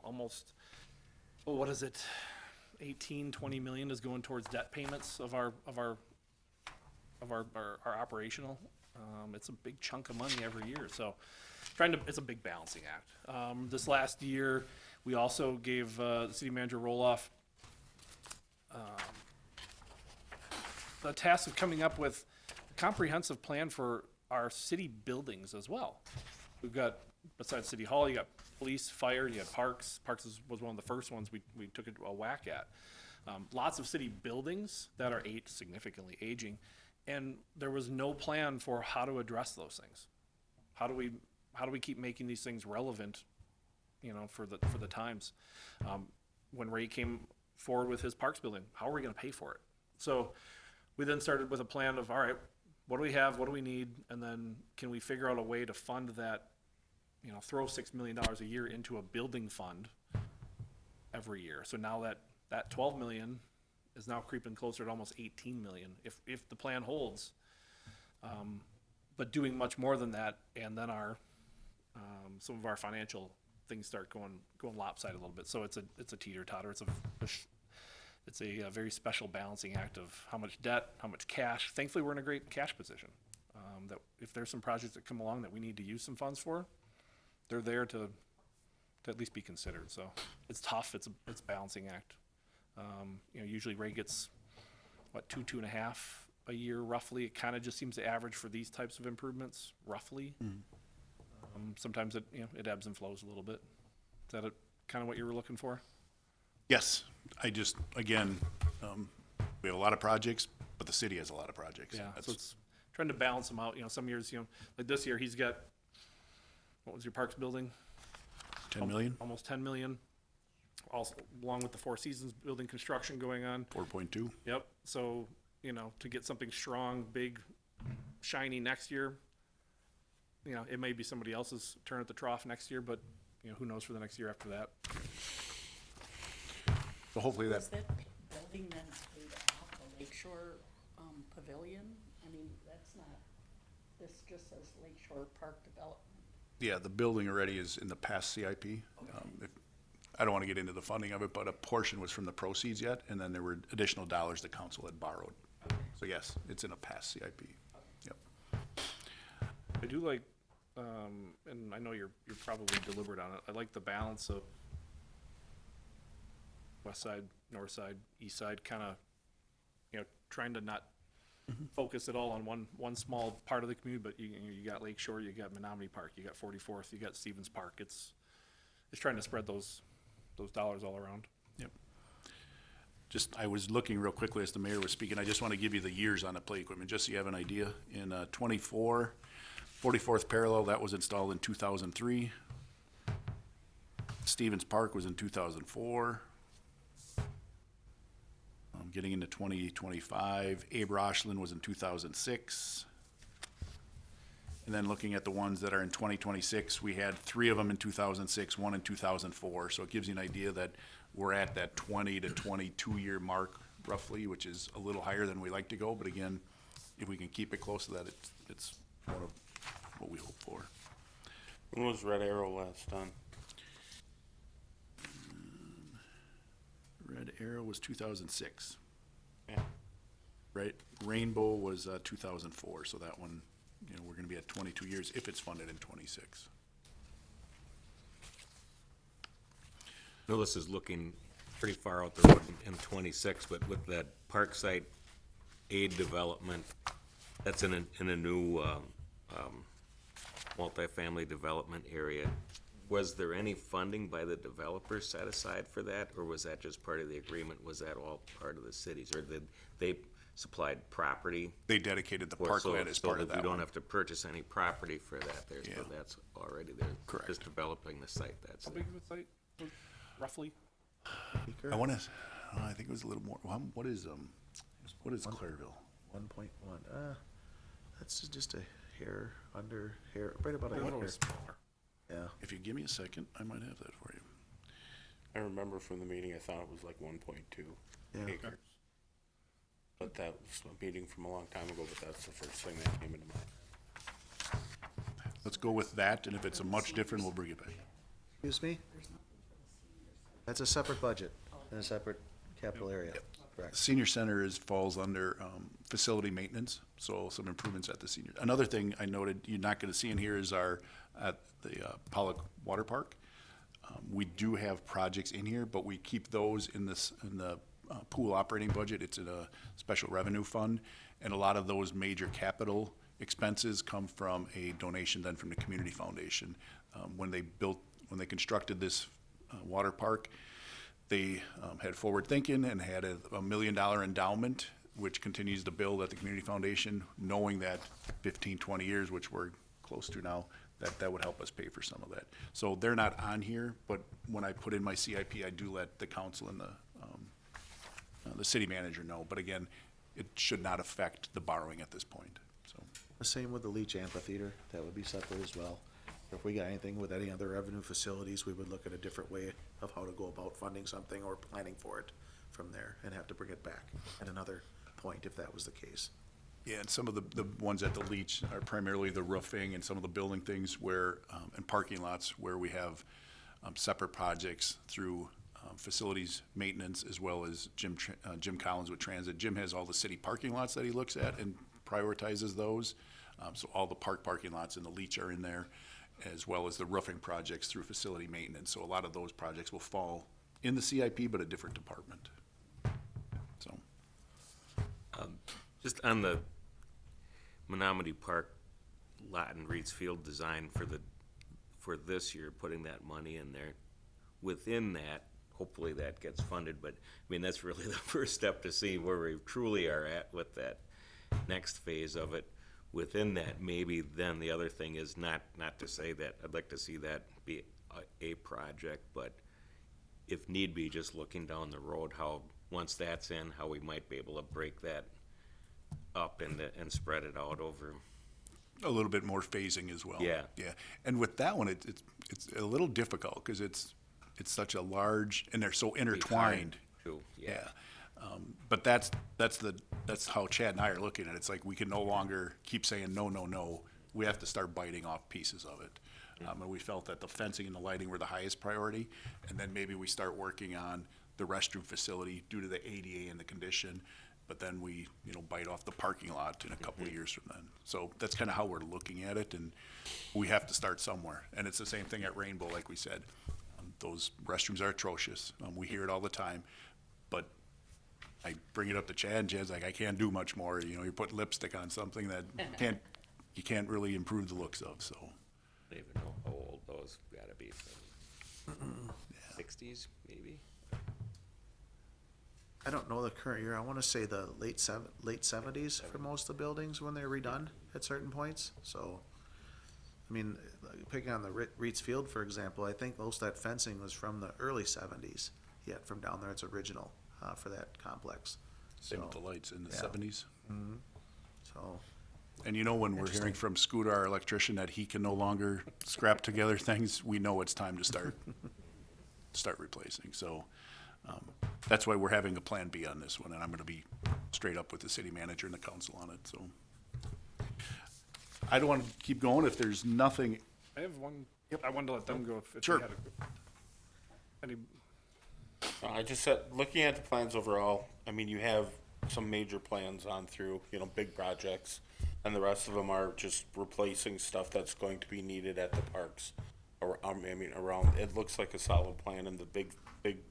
Almost, what is it? 18-20 million is going towards debt payments of our operational. It's a big chunk of money every year, so it's a big balancing act. This last year, we also gave the city manager Roloff the task of coming up with a comprehensive plan for our city buildings as well. We've got, besides City Hall, you got police, fire, you got parks. Parks was one of the first ones we took a whack at. Lots of city buildings that are significantly aging, and there was no plan for how to address those things. How do we keep making these things relevant, for the times? When Ray came forward with his parks building, how are we going to pay for it? So we then started with a plan of, all right, what do we have? What do we need? And then can we figure out a way to fund that, throw $6 million a year into a building fund every year. So now that 12 million is now creeping closer to almost 18 million if the plan holds. But doing much more than that, and then some of our financial things start going lopsided a little bit. So it's a teeter-totter. It's a very special balancing act of how much debt, how much cash. Thankfully, we're in a great cash position. That if there's some projects that come along that we need to use some funds for, they're there to at least be considered. So it's tough. It's a balancing act. Usually Ray gets, 2.5 a year roughly. It kind of just seems to average for these types of improvements, roughly. Sometimes it ebbs and flows a little bit. Is that kind of what you were looking for? Yes, again, we have a lot of projects, but the city has a lot of projects. Yeah, so it's trying to balance them out. Some years, like this year, he's got, what was your parks building? 10 million, Almost 10 million, also along with the Four Seasons building construction going on. 4.2. Yep, so, to get something strong, big, shiny next year, it may be somebody else's turn at the trough next year, but, who knows for the next year after that. So hopefully Was that building then paid off, the Lakeshore Pavilion? I mean, that's not, this just says Lakeshore Park Development. yeah, the building already is in the past CIP. I don't want to get into the funding of it, but a portion was from the proceeds yet, and then there were additional dollars the council had borrowed. So yes, it's in a past CIP. Yep. I do like, and I know you're probably deliberate on it, I like the balance of west side, north side, east side, kind of, trying to not focus it all on one small part of the community, but you got Lake Shore, you got Menominee Park, you got 44th, you got Stevens Park. It's trying to spread those dollars all around. Yep. Just, I was looking real quickly as the mayor was speaking. I just want to give you the years on the play equipment, just so you have an idea. In 24, 44th parallel, that was installed in 2003. Stevens Park was in 2004. Getting into 2025, Abe Roshland was in 2006. And then looking at the ones that are in 2026, we had 3 of them in 2006, 1 in 2004. So it gives you an idea that we're at that 20 to 22 year mark roughly, which is a little higher than we like to go. But again, if we can keep it close to that, it's one of what we hope for. When was Red Arrow last done? Red Arrow was 2006, Yeah. right? Rainbow was 2004, so that one, you know, we're gonna be at 22 years if it's funded in 26. No, this is looking pretty far out the road in 26, but with that Parkside aid development, that's in a new multifamily development area. Was there any funding by the developer set aside for that, or was that just part of the agreement? Was that all part of the city's, or did they supplied property? They dedicated the Or parkland as part of So that we don't one. have to purchase any property for that, there's, Yeah. that's already there. Correct. Just developing the site, that's How it. big of a site, roughly? I wanna, I think it was a little more, what is Clareville? 1.1, that's just a hair under, right about a I thought it hair. was smaller. Yeah, If you give me a second, I might have that for you. I remember from the meeting, I thought it was like 1.2 Yeah. acres. But that was a meeting from a long time ago, but that's the first thing that came into mind. Let's go with that, and if it's a much different, we'll bring it back. excuse me? That's a separate budget and a separate capital area, correct? Senior center falls under facility maintenance, so some improvements at the senior. Another thing I noted, you're not gonna see in here is at the Pollock Water Park. We do have projects in here, but we keep those in the pool operating budget. It's in a special revenue fund, and a lot of those major capital expenses come from a donation then from the community foundation. When they constructed this water park, they had forward thinking and had a $1 million endowment, which continues to build at the community foundation, knowing that 15, 20 years, which we're close to now, that would help us pay for some of that. So they're not on here, but when I put in my CIP, I do let the council and the city manager know. But again, it should not affect the borrowing at this point, so. The same with the Leach Amphitheater, that would be separate as well. If we got anything with any other revenue facilities, we would look at a different way of how to go about funding something or planning for it from there and have to bring it back at another point if that was the case. Yeah, and some of the ones at the Leach are primarily the roofing and some of the building things where, and parking lots where we have separate projects through facilities maintenance as well as Jim Collins with Transit. Jim has all the city parking lots that he looks at and prioritizes those. So all the parking lots in the Leach are in there, as well as the roofing projects through facility maintenance. So a lot of those projects will fall in the CIP, but a different department. So. Just on the Menominee Park lot and Reed's Field design for this year, putting that money in there. Within that, hopefully that gets funded, but, I mean, that's really the first step to see where we truly are at with that next phase of it. Within that, maybe then the other thing is not to say that, I'd like to see that be a project, but if need be, just looking down the road, how, once that's in, how we might be able to break that up and spread it out over. A little bit more phasing as well. Yeah. Yeah, and with that one, it's a little difficult because it's such a large, and they're so intertwined. Too, yeah. But that's how Chad and I are looking at it. It's like we can no longer keep saying no, no, no. We have to start biting off pieces of it. And we felt that the fencing and the lighting were the highest priority, and then maybe we start working on the restroom facility due to the ADA and the condition. But then we, bite off the parking lot in a couple of years from then. So that's kind of how we're looking at it, and we have to start somewhere. And it's the same thing at Rainbow, like we said. Those restrooms are atrocious. We hear it all the time, but I bring it up to Chad, and Chad's like, I can't do much more. You know, you're putting lipstick on something that you can't really improve the looks of, so. I don't even know how old those gotta be, from 60s maybe? I don't know the current year. I wanna say the late 70s for most of the buildings when they're redone at certain points, so. I mean, like, picking on the Reeds Field, for example, I think most of that fencing was from the early 70s. Yet from down there, it's original, for that complex. Same with the So, lights in the yeah. 70s. So, And you know, when we're hearing from Scooter, our electrician, that he can no longer scrap together things, we know it's time to start replacing. So, that's why we're having a plan B on this one, and I'm gonna be straight up with the city manager and the council on it, so. I don't wanna keep going if there's nothing. I have one, I wanted to let them go if Sure. you had any, I just said, looking at the plans overall, I mean, you have some major plans on through, you know, big projects, and the rest of them are just replacing stuff that's going to be needed at the parks. Or, I mean, around, it looks like a solid plan, and the big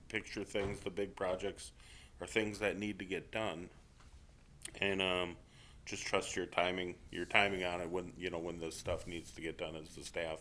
picture things, the big projects are things that need to get done. And, just trust your timing on it when, you know, when this stuff needs to get done as the staff.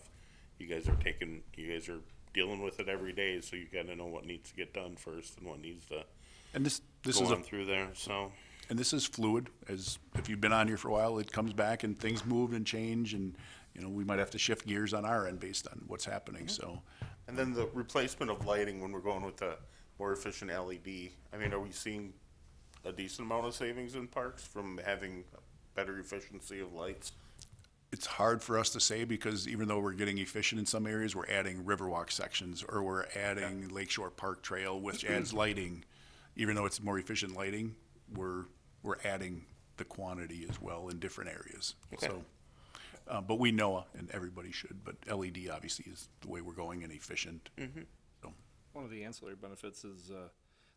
You guys are dealing with it every day, so you gotta know what needs to get done first and what needs to And this go is on through there, so. and this is fluid, as if you've been on here for a while, it comes back and things move and change, and, you know, we might have to shift gears on our end based on what's happening, so. And then the replacement of lighting when we're going with the more efficient LED, I mean, are we seeing a decent amount of savings in parks from having better efficiency of lights? It's hard for us to say, because even though we're getting efficient in some areas, we're adding Riverwalk sections, or we're adding Lakeshore Park Trail, which adds lighting. Even though it's more efficient lighting, we're adding the quantity as well in different areas. Okay. So, but we know, and everybody should, but LED obviously is the way we're going and efficient. So, one of the ancillary benefits is,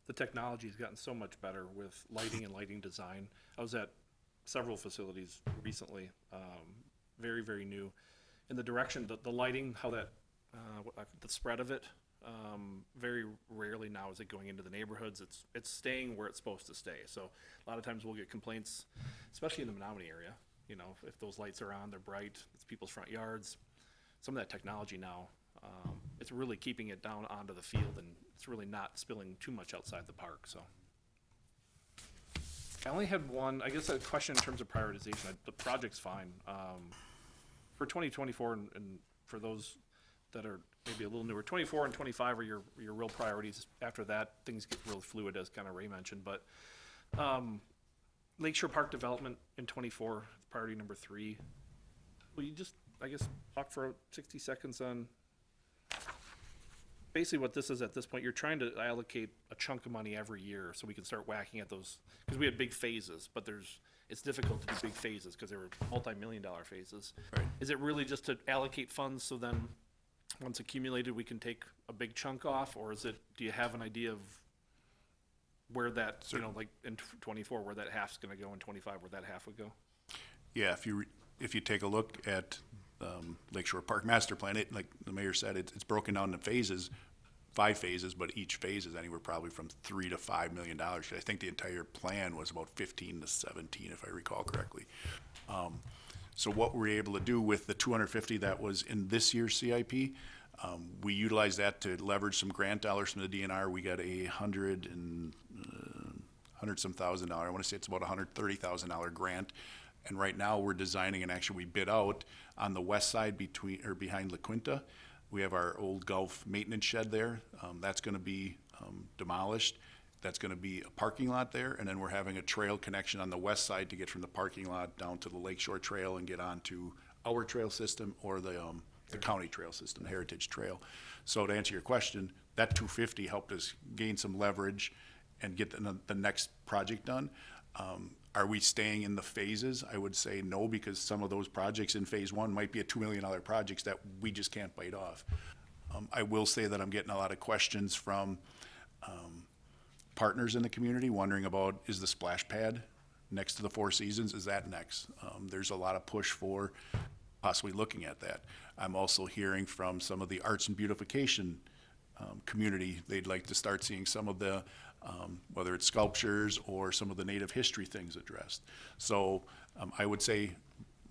the technology's gotten so much better with lighting and lighting design. I was at several facilities recently, very, very new. In the direction, the lighting, how that, the spread of it, very rarely now is it going into the neighborhoods. It's staying where it's supposed to stay. So a lot of times we'll get complaints, especially in the Menominee area. You know, if those lights are on, they're bright, it's people's front yards. Some of that technology now, it's really keeping it down onto the field, and it's really not spilling too much outside the park, so. I only had one, I guess, a question in terms of prioritization. The project's fine. For 2024, and for those that are maybe a little newer, 24 and 25 are your real priorities. After that, things get real fluid, as kind of Ray mentioned, but Lakeshore Park Development in 24, priority number 3. Will you just, I guess, talk for 60 seconds on basically what this is at this point? You're trying to allocate a chunk of money every year so we can start whacking at those, because we had big phases, but it's difficult to do big phases because they were multi-million-dollar phases. Right. Is it really just to allocate funds so then, once accumulated, we can take a big chunk off, or is it, do you have an idea of where that, you know, like in 24, where that half's gonna go, and 25, where that half would go? yeah, if you take a look at Lakeshore Park Master Plan, it, like the mayor said, it's broken down into phases, 5 phases, but each phase is anywhere probably from $3 to $5 million. I think the entire plan was about 15 to 17, if I recall correctly. So what we're able to do with the 250 that was in this year's CIP, we utilized that to leverage some grant dollars from the DNR. We got a $100 some thousand dollar, I want to say it's about $130,000 grant. And right now we're designing, and actually we bid out on the west side behind La Quinta. We have our old golf maintenance shed there. That's going to be demolished. That's going to be a parking lot there, and then we're having a trail connection on the west side to get from the parking lot down to the Lakeshore Trail and get onto our trail system, or the county trail system, the Heritage Trail. So to answer your question, that 250 helped us gain some leverage and get the next project done. Are we staying in the phases? I would say no, because some of those projects in phase 1 might be a $2 million projects that we just can't bite off. I will say that I'm getting a lot of questions from partners in the community wondering about, is the splash pad next to the Four Seasons, is that next? There's a lot of push for possibly looking at that. I'm also hearing from some of the arts and beautification community, they'd like to start seeing some of the whether it's sculptures or some of the native history things addressed. So I would say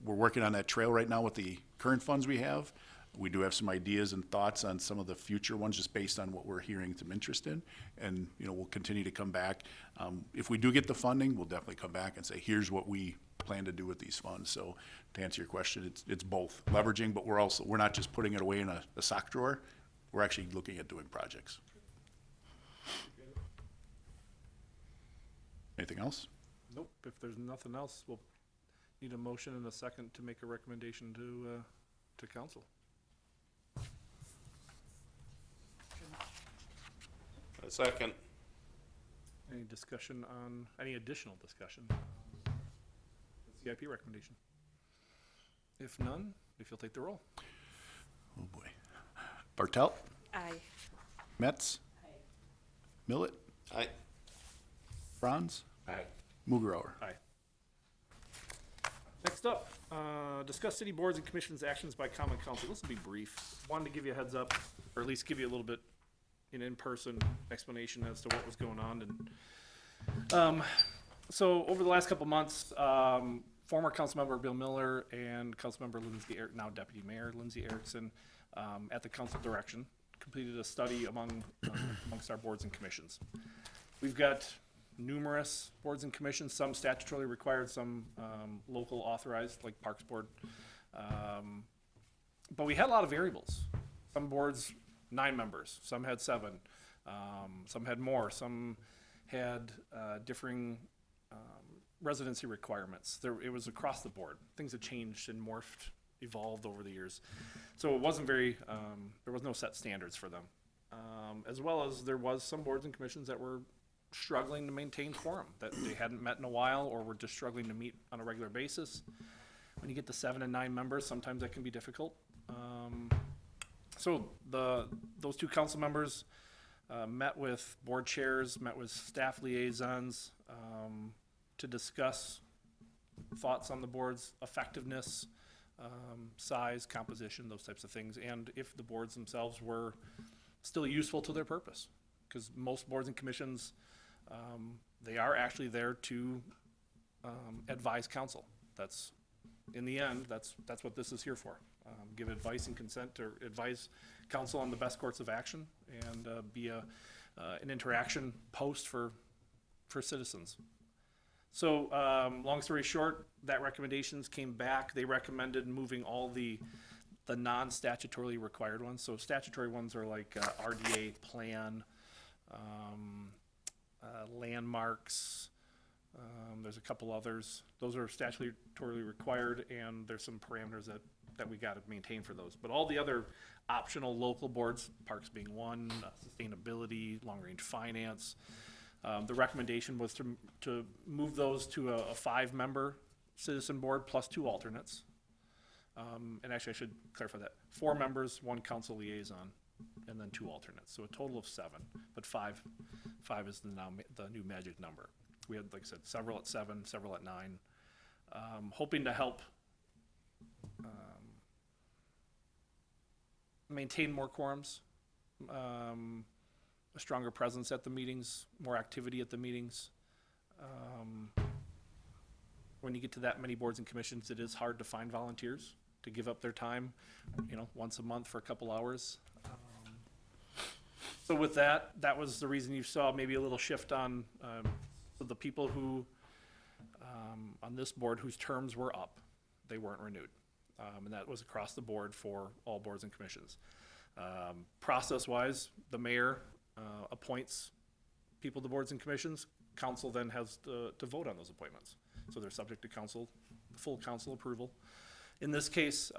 we're working on that trail right now with the current funds we have. We do have some ideas and thoughts on some of the future ones, just based on what we're hearing some interest in. And, we'll continue to come back. If we do get the funding, we'll definitely come back and say, here's what we plan to do with these funds. So to answer your question, it's both leveraging, but we're not just putting it away in a sock drawer. We're actually looking at doing projects. Anything else? Nope, if there's nothing else, we'll need a motion and a second to make a recommendation to council. A second. Any discussion on, any additional discussion on the CIP recommendation? If none, if you'll take the roll. Oh, boy. Bartelt, Aye. Metz, Millet, Aye. Franz, Aye. Mugrower. Aye. Next up, discuss city boards and commissions' actions by common council. This will be brief. Wanted to give you a heads up, or at least give you a little bit an in-person explanation as to what was going on. And so over the last couple months, former Councilmember Bill Miller and Councilmember Lindsay, now Deputy Mayor Lindsay Erickson, at the council direction, completed a study amongst our boards and commissions. We've got numerous boards and commissions, some statutorily required, some local authorized, like Parks Board. But we had a lot of variables. Some boards, 9 members, some had 7, some had more, some had differing residency requirements. It was across the board. Things have changed and morphed, evolved over the years. So it wasn't very, there was no set standards for them. As well as there was some boards and commissions that were struggling to maintain quorum, that they hadn't met in a while or were just struggling to meet on a regular basis. When you get to 7 and 9 members, sometimes that can be difficult. So those 2 council members met with board chairs, met with staff liaisons to discuss thoughts on the board's effectiveness, size, composition, those types of things, and if the boards themselves were still useful to their purpose. Because most boards and commissions, they are actually there to advise council. That's, in the end, that's what this is here for. Give advice and consent to advise council on the best course of action and be an interaction post for citizens. So, long story short, that recommendations came back. They recommended moving all the non-statutorily required ones. So statutory ones are like RDA plan, landmarks. There's a couple others. Those are statutorily required, and there's some parameters that we got to maintain for those. But all the other optional local boards, parks being one, sustainability, long-range finance, the recommendation was to move those to a 5-member citizen board plus 2 alternates. And actually, I should clarify that. 4 members, 1 council liaison, and then 2 alternates. So a total of 7, but 5 is the new magic number. We had, like I said, several at 7, several at 9, hoping to help maintain more quorums, a stronger presence at the meetings, more activity at the meetings. When you get to that many boards and commissions, it is hard to find volunteers to give up their time, once a month for a couple hours. So with that was the reason you saw maybe a little shift on the people who, on this board whose terms were up, they weren't renewed. And that was across the board for all boards and commissions. Process-wise, the mayor appoints people to boards and commissions. Council then has to vote on those appointments. So they're subject to full council approval. In this case,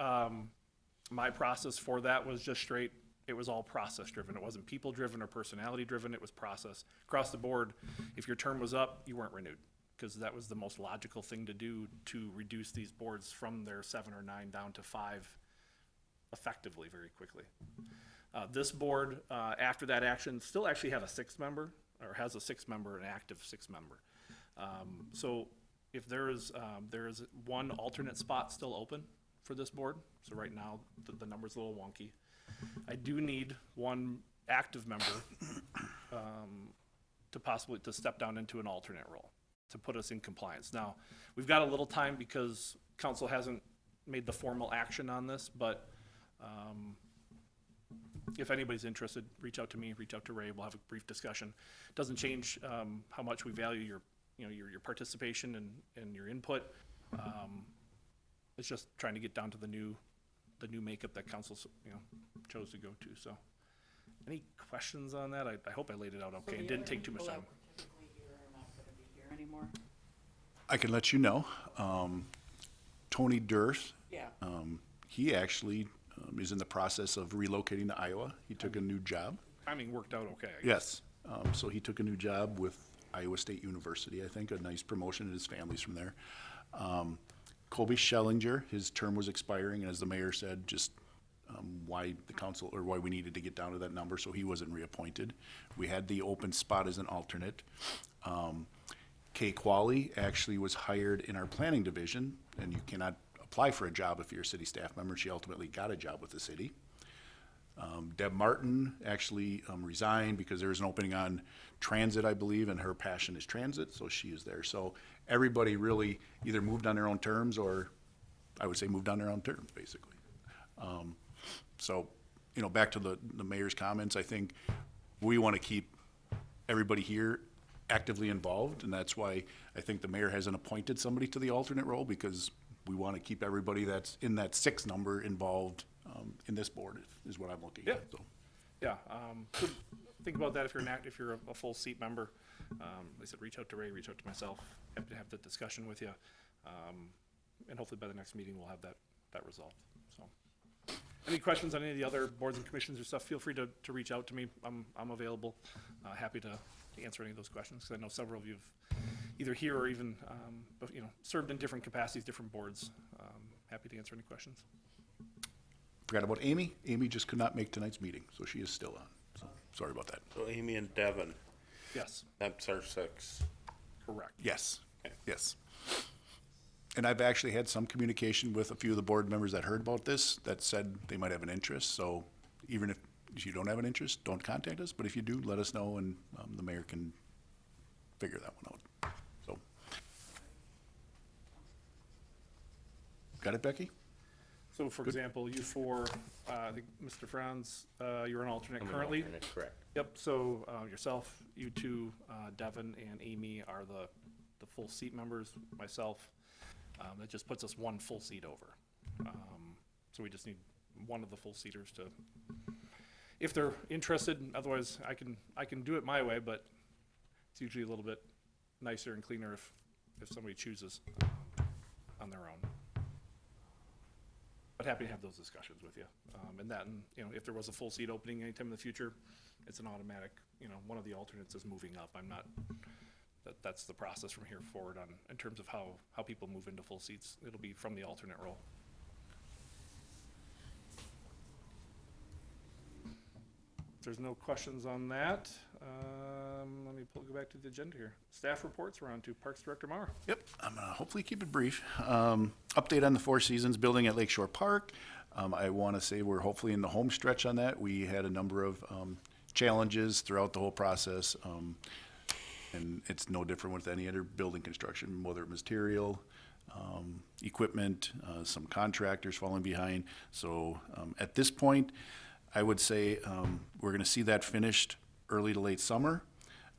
my process for that was just straight, it was all process driven. It wasn't people driven or personality driven, it was process. Across the board, if your term was up, you weren't renewed, because that was the most logical thing to do to reduce these boards from their 7 or 9 down to 5 effectively very quickly. This board, after that action, still actually had a 6th member, or has a 6th member, an active 6th member. So if there is 1 alternate spot still open for this board, so right now the number's a little wonky. I do need 1 active member to to possibly to step down into an alternate role to put us in compliance. Now, we've got a little time because council hasn't made the formal action on this, but if anybody's interested, reach out to me, reach out to Ray. We'll have a brief discussion. Doesn't change how much we value your participation and your input. It's just trying to get down to the new makeup that council chose to go to. So, any questions on that? I hope I laid it out okay. It didn't take too much time. Typically here are not gonna be here anymore. I can let you know. Tony Durst, Yeah, he actually is in the process of relocating to Iowa. He took a new job. Timing worked out okay. I guess. Yes. So he took a new job with Iowa State University, I think, a nice promotion, and his family's from there. Colby Schellinger, his term was expiring, and as the mayor said, just why the council, or why we needed to get down to that number, so he wasn't reappointed. We had the open spot as an alternate. Kay Qualley actually was hired in our planning division, and you cannot apply for a job if you're a city staff member. She ultimately got a job with the city. Deb Martin actually resigned because there was an opening on transit, I believe, and her passion is transit, so she is there. So everybody really either moved on their own terms, or I would say moved on their own terms, basically. So, back to the mayor's comments, I think we want to keep everybody here actively involved, and that's why I think the mayor hasn't appointed somebody to the alternate role, because we want to keep everybody that's in that 6 number involved in this board, is what I'm looking Yeah. at. So, Yeah, so think about that if you're a full seat member. Like I said, reach out to Ray, reach out to myself. Happy to have the discussion with you. And hopefully by the next meeting, we'll have that resolved. So, any questions on any of the other boards and commissions or stuff, feel free to reach out to me. I'm available. Happy to answer any of those questions, because I know several of you have either here or even, served in different capacities, different boards. Happy to answer any questions. forgot about Amy. Amy just could not make tonight's meeting, so she is still on. So, sorry about that. So Amy and Devin, Yes, that's our 6. correct. Yes, Okay. yes. And I've actually had some communication with a few of the board members that heard about this, that said they might have an interest. So even if you don't have an interest, don't contact us. But if you do, let us know, and the mayor can figure that one out. So, got it, Becky? So for example, you four, I think Mr. Franz, you're an alternate I'm an currently. alternate, correct. Yep, so yourself, you two, Devin and Amy are the full seat members, myself. That just puts us one full seat over. So we just need one of the full seaters to, if they're interested, otherwise I can do it my way, but it's usually a little bit nicer and cleaner if somebody chooses on their own. But happy to have those discussions with you. And if there was a full seat opening anytime in the future, it's an automatic, one of the alternates is moving up. That's the process from here forward in terms of how people move into full seats. It'll be from the alternate role. If there's no questions on that, let me go back to the agenda here. Staff reports, we're on to Parks Director Mauer. Yep, I'm gonna hopefully keep it brief. Update on the Four Seasons building at Lakeshore Park. I wanna say we're hopefully in the home stretch on that. We had a number of challenges throughout the whole process. And it's no different with any other building construction, whether it material, equipment, some contractors falling behind. So at this point, I would say we're gonna see that finished early to late summer.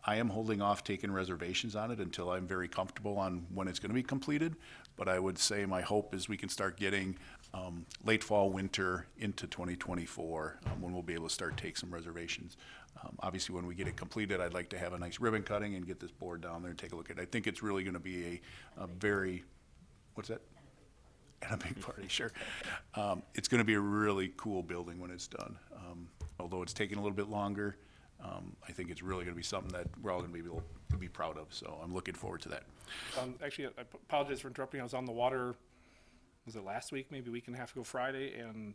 I am holding off taking reservations on it until I'm very comfortable on when it's gonna be completed. But I would say my hope is we can start getting late fall, winter into 2024, when we'll be able to start take some reservations. Obviously, when we get it completed, I'd like to have a nice ribbon cutting and get this board down there and take a look at it. I think it's really gonna be a very, what's that? And a big party, sure. It's gonna be a really cool building when it's done. Although it's taking a little bit longer, I think it's really gonna be something that we're all gonna be able to be proud of. So I'm looking forward to that. Actually, I apologize for interrupting. I was on the water, was it last week, maybe a week and a half ago Friday, and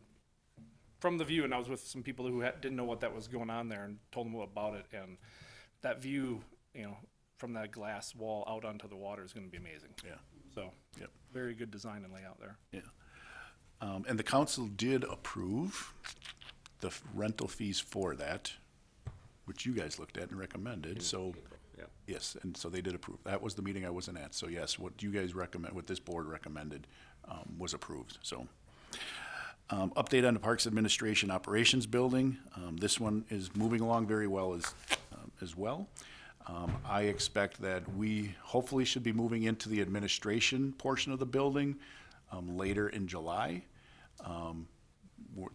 from the view, and I was with some people who didn't know what that was going on there and told them about it. And that view, from that glass wall out onto the water is gonna be amazing. Yeah. So, Yep. very good design and layout there. Yeah. And the council did approve the rental fees for that, which you guys looked at and recommended, so Yep. Yes, and so they did approve. That was the meeting I wasn't at. So yes, what you guys recommend, what this board recommended, was approved, so. Update on the Parks Administration Operations Building. This one is moving along very well as well. I expect that we hopefully should be moving into the administration portion of the building later in July.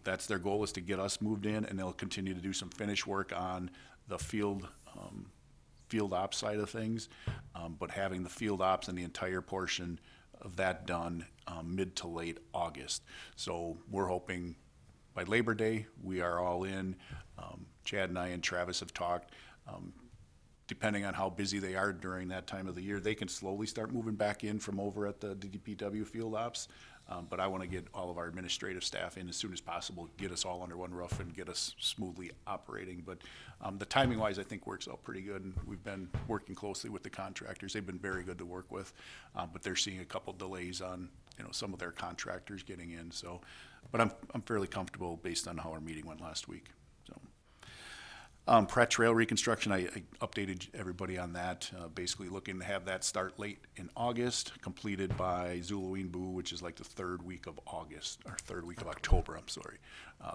That's their goal, is to get us moved in, and they'll continue to do some finish work on the field ops side of things. But having the field ops and the entire portion of that done mid to late August. So we're hoping by Labor Day, we are all in. Chad and I and Travis have talked. Depending on how busy they are during that time of the year, they can slowly start moving back in from over at the DPW field ops. But I want to get all of our administrative staff in as soon as possible, get us all under one roof and get us smoothly operating. But the timing wise, I think works out pretty good. And we've been working closely with the contractors. They've been very good to work with. But they're seeing a couple delays on, some of their contractors getting in. So, but I'm fairly comfortable based on how our meeting went last week. So. Pratt Trail reconstruction, I updated everybody on that. Basically looking to have that start late in August, completed by Zulaween Boo, which is like the third week of August, or third week of October, I'm sorry.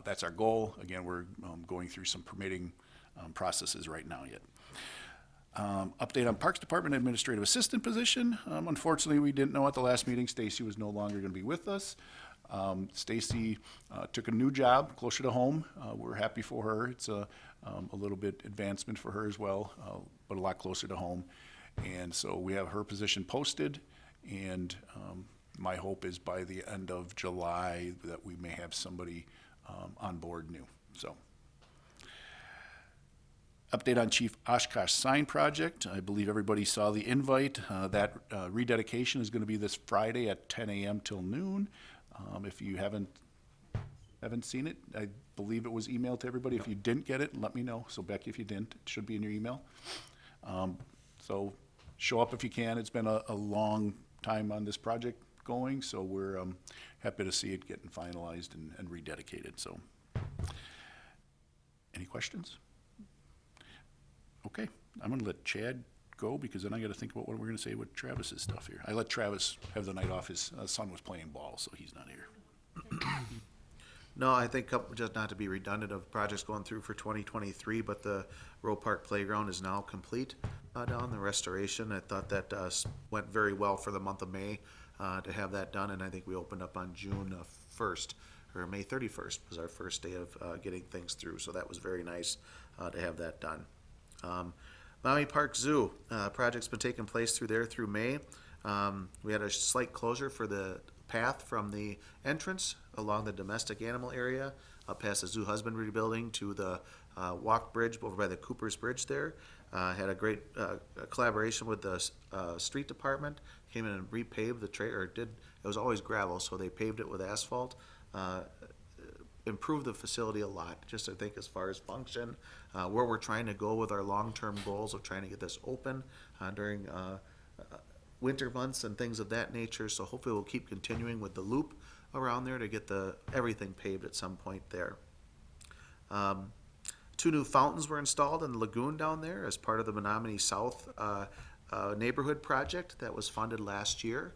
That's our goal. Again, we're going through some permitting processes right now yet. Update on Parks Department Administrative Assistant position. Unfortunately, we didn't know at the last meeting Stacy was no longer going to be with us. Stacy took a new job closer to home. We're happy for her. It's a little bit advancement for her as well, but a lot closer to home. And so we have her position posted, and my hope is by the end of July that we may have somebody on board new. So. Update on Chief Oshkosh sign project. I believe everybody saw the invite. That rededication is going to be this Friday at 10 a.m. till noon. If you haven't seen it, I believe it was emailed to everybody. If you didn't get it, let me know. So Becky, if you didn't, it should be in your email. So show up if you can. It's been a long time on this project going, so we're happy to see it getting finalized and rededicated. So, any questions? Okay, I'm gonna let Chad go because then I gotta think about what we're gonna say with Travis's stuff here. I let Travis have the night off. His son was playing ball, so he's not here. No, I think just not to be redundant of projects going through for 2023, but the Roe Park Playground is now complete down the restoration. I thought that went very well for the month of May to have that done, and I think we opened up on June 1st, or May 31st was our first day of getting things through, so that was very nice to have that done. Maui Park Zoo, project's been taking place through May. We had a slight closure for the path from the entrance along the domestic animal area up past the zoo husbandry building to the walk bridge over by the Cooper's Bridge there. Had a great collaboration with the street department, came in and repaved the it was always gravel, so they paved it with asphalt. Improved the facility a lot, just I think as far as function, where we're trying to go with our long-term goals of trying to get this open during winter months and things of that nature. So hopefully we'll keep continuing with the loop around there to get everything paved at some point there. 2 new fountains were installed in the lagoon down there as part of the Menominee South neighborhood project that was funded last year.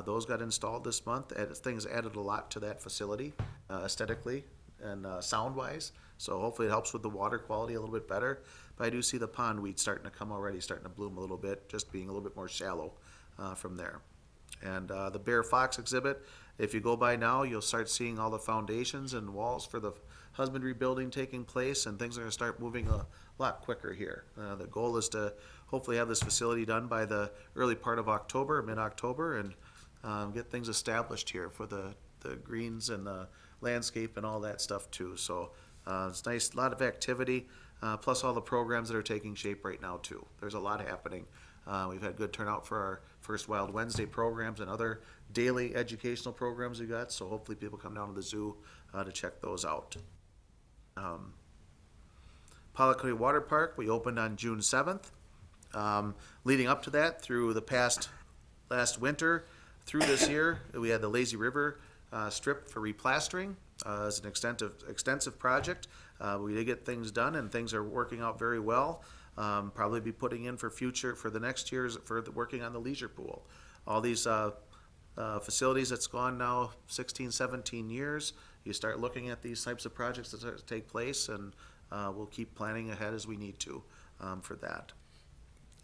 Those got installed this month. Things added a lot to that facility aesthetically and sound-wise. So hopefully it helps with the water quality a little bit better. But I do see the pondweed starting to bloom a little bit, just being a little bit more shallow from there. And the Bear Fox exhibit, if you go by now, you'll start seeing all the foundations and walls for the husbandry building taking place, and things are going to start moving a lot quicker here. The goal is to hopefully have this facility done by the early part of October, mid-October, and get things established here for the greens and the landscape and all that stuff too. So it's nice, a lot of activity, plus all the programs that are taking shape right now too. There's a lot happening. We've had good turnout for our first Wild Wednesday programs and other daily educational programs we got, so hopefully people come down to the zoo to check those out. Palacotti Water Park, we opened on June 7th. Leading up to that, through the last winter, through this year, we had the Lazy River strip for replastering. It's an extensive project. We did get things done, and things are working out very well. Probably be putting in for the next year's, working on the leisure pool. All these, facilities that's gone now 16, 17 years, you start looking at these types of projects that start to take place, and we'll keep planning ahead as we need to for that.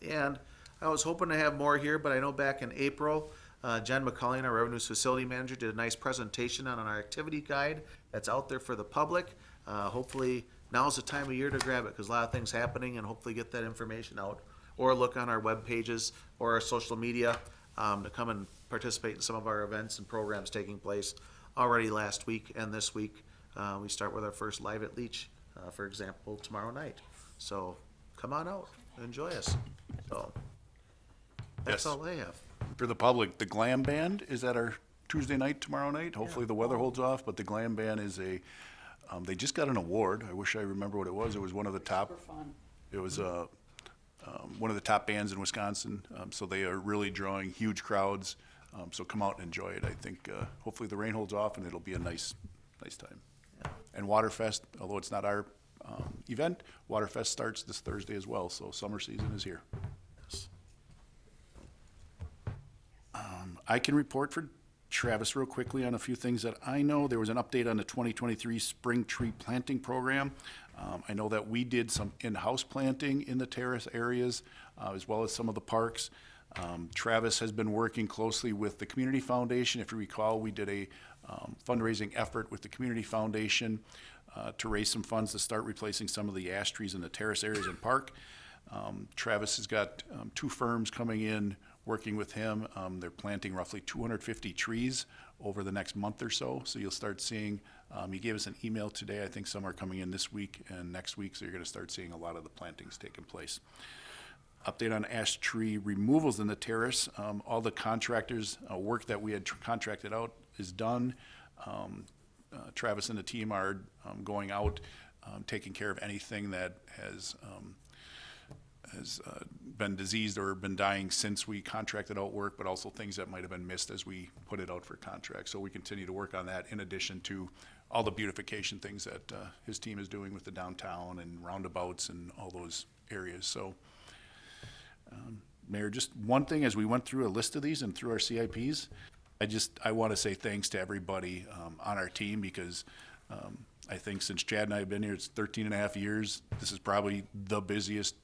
And I was hoping to have more here, but I know back in April, Jen McCulling, our Revenues Facility Manager, did a nice presentation on our activity guide that's out there for the public. Hopefully, now's the time of year to grab it, because a lot of things happening, and hopefully get that information out. Or look on our web pages or our social media to come and participate in some of our events and programs taking place already last week and this week. We start with our first Live at Leach, for example, tomorrow night. So come on out, enjoy us. So that's Yes. all I have. For the public, the Glam Band is at our Tuesday night, tomorrow night. Hopefully the weather holds off, but the Glam Band is they just got an award. I wish I remember what it was. It was one of the top. For fun. It was one of the top bands in Wisconsin, so they are really drawing huge crowds. So come out and enjoy it. I think hopefully the rain holds off and it'll be a nice time. And Waterfest, although it's not our event, Waterfest starts this Thursday as well, so summer season is here. Yes. I can report for Travis real quickly on a few things that I know. There was an update on the 2023 spring tree planting program. I know that we did some in-house planting in the terrace areas, as well as some of the parks. Travis has been working closely with the Community Foundation. If you recall, we did a fundraising effort with the Community Foundation to raise some funds to start replacing some of the ash trees in the terrace areas and park. Travis has got 2 firms coming in, working with him. They're planting roughly 250 trees over the next month or so. So you'll start seeing, he gave us an email today. I think some are coming in this week and next week. So you're going to start seeing a lot of the plantings taking place. Update on ash tree removals in the terrace. All the contractors' work that we had contracted out is done. Travis and the team are going out, taking care of anything that has been diseased or been dying since we contracted out work, but also things that might have been missed as we put it out for contract. So we continue to work on that in addition to all the beautification things that his team is doing with the downtown and roundabouts and all those areas. So, Mayor, just one thing as we went through a list of these and through our CIPs, I want to say thanks to everybody on our team, because I think since Chad and I have been here, it's 13 and a half years. This is probably the busiest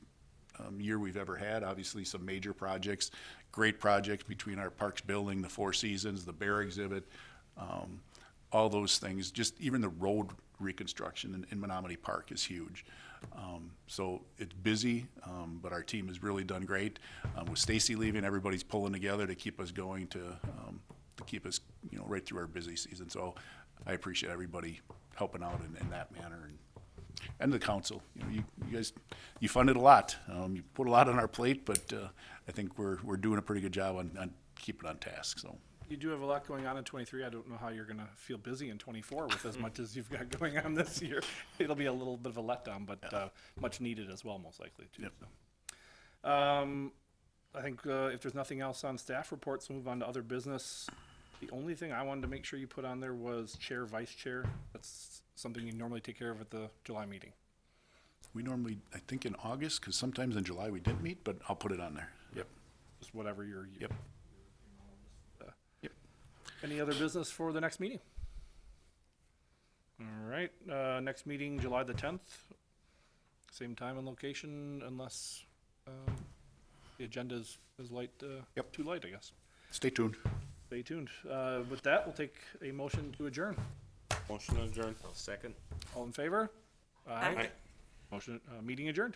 year we've ever had. Obviously, some major projects, great projects between our parks building, the Four Seasons, the Bear exhibit, all those things. Just even the road reconstruction in Menominee Park is huge. So it's busy, but our team has really done great. With Stacy leaving, everybody's pulling together to keep us going, to keep us, right through our busy season. So I appreciate everybody helping out in that manner, and the council. You guys, you funded a lot. You put a lot on our plate, but I think we're doing a pretty good job on keeping on task. So. You do have a lot going on in 23. I don't know how you're going to feel busy in 24 with as much as you've got going on this year. It'll be a little bit of a letdown, but much needed as well, most likely, too. Yep. So. I think if there's nothing else on staff reports, we'll move on to other business. The only thing I wanted to make sure you put on there was chair, vice chair. That's something you normally take care of at the July meeting. We normally, I think in August, because sometimes in July we didn't meet, but I'll put it on there. Yep. Just whatever your. Yep. Any other business for the next meeting? All right, next meeting, July the 10th. Same time and location, unless the agenda is light, too light, I guess. Stay tuned. Stay tuned. With that, we'll take a motion to adjourn. Motion adjourned. I'll second. All in favor? Aye. Motion, meeting adjourned.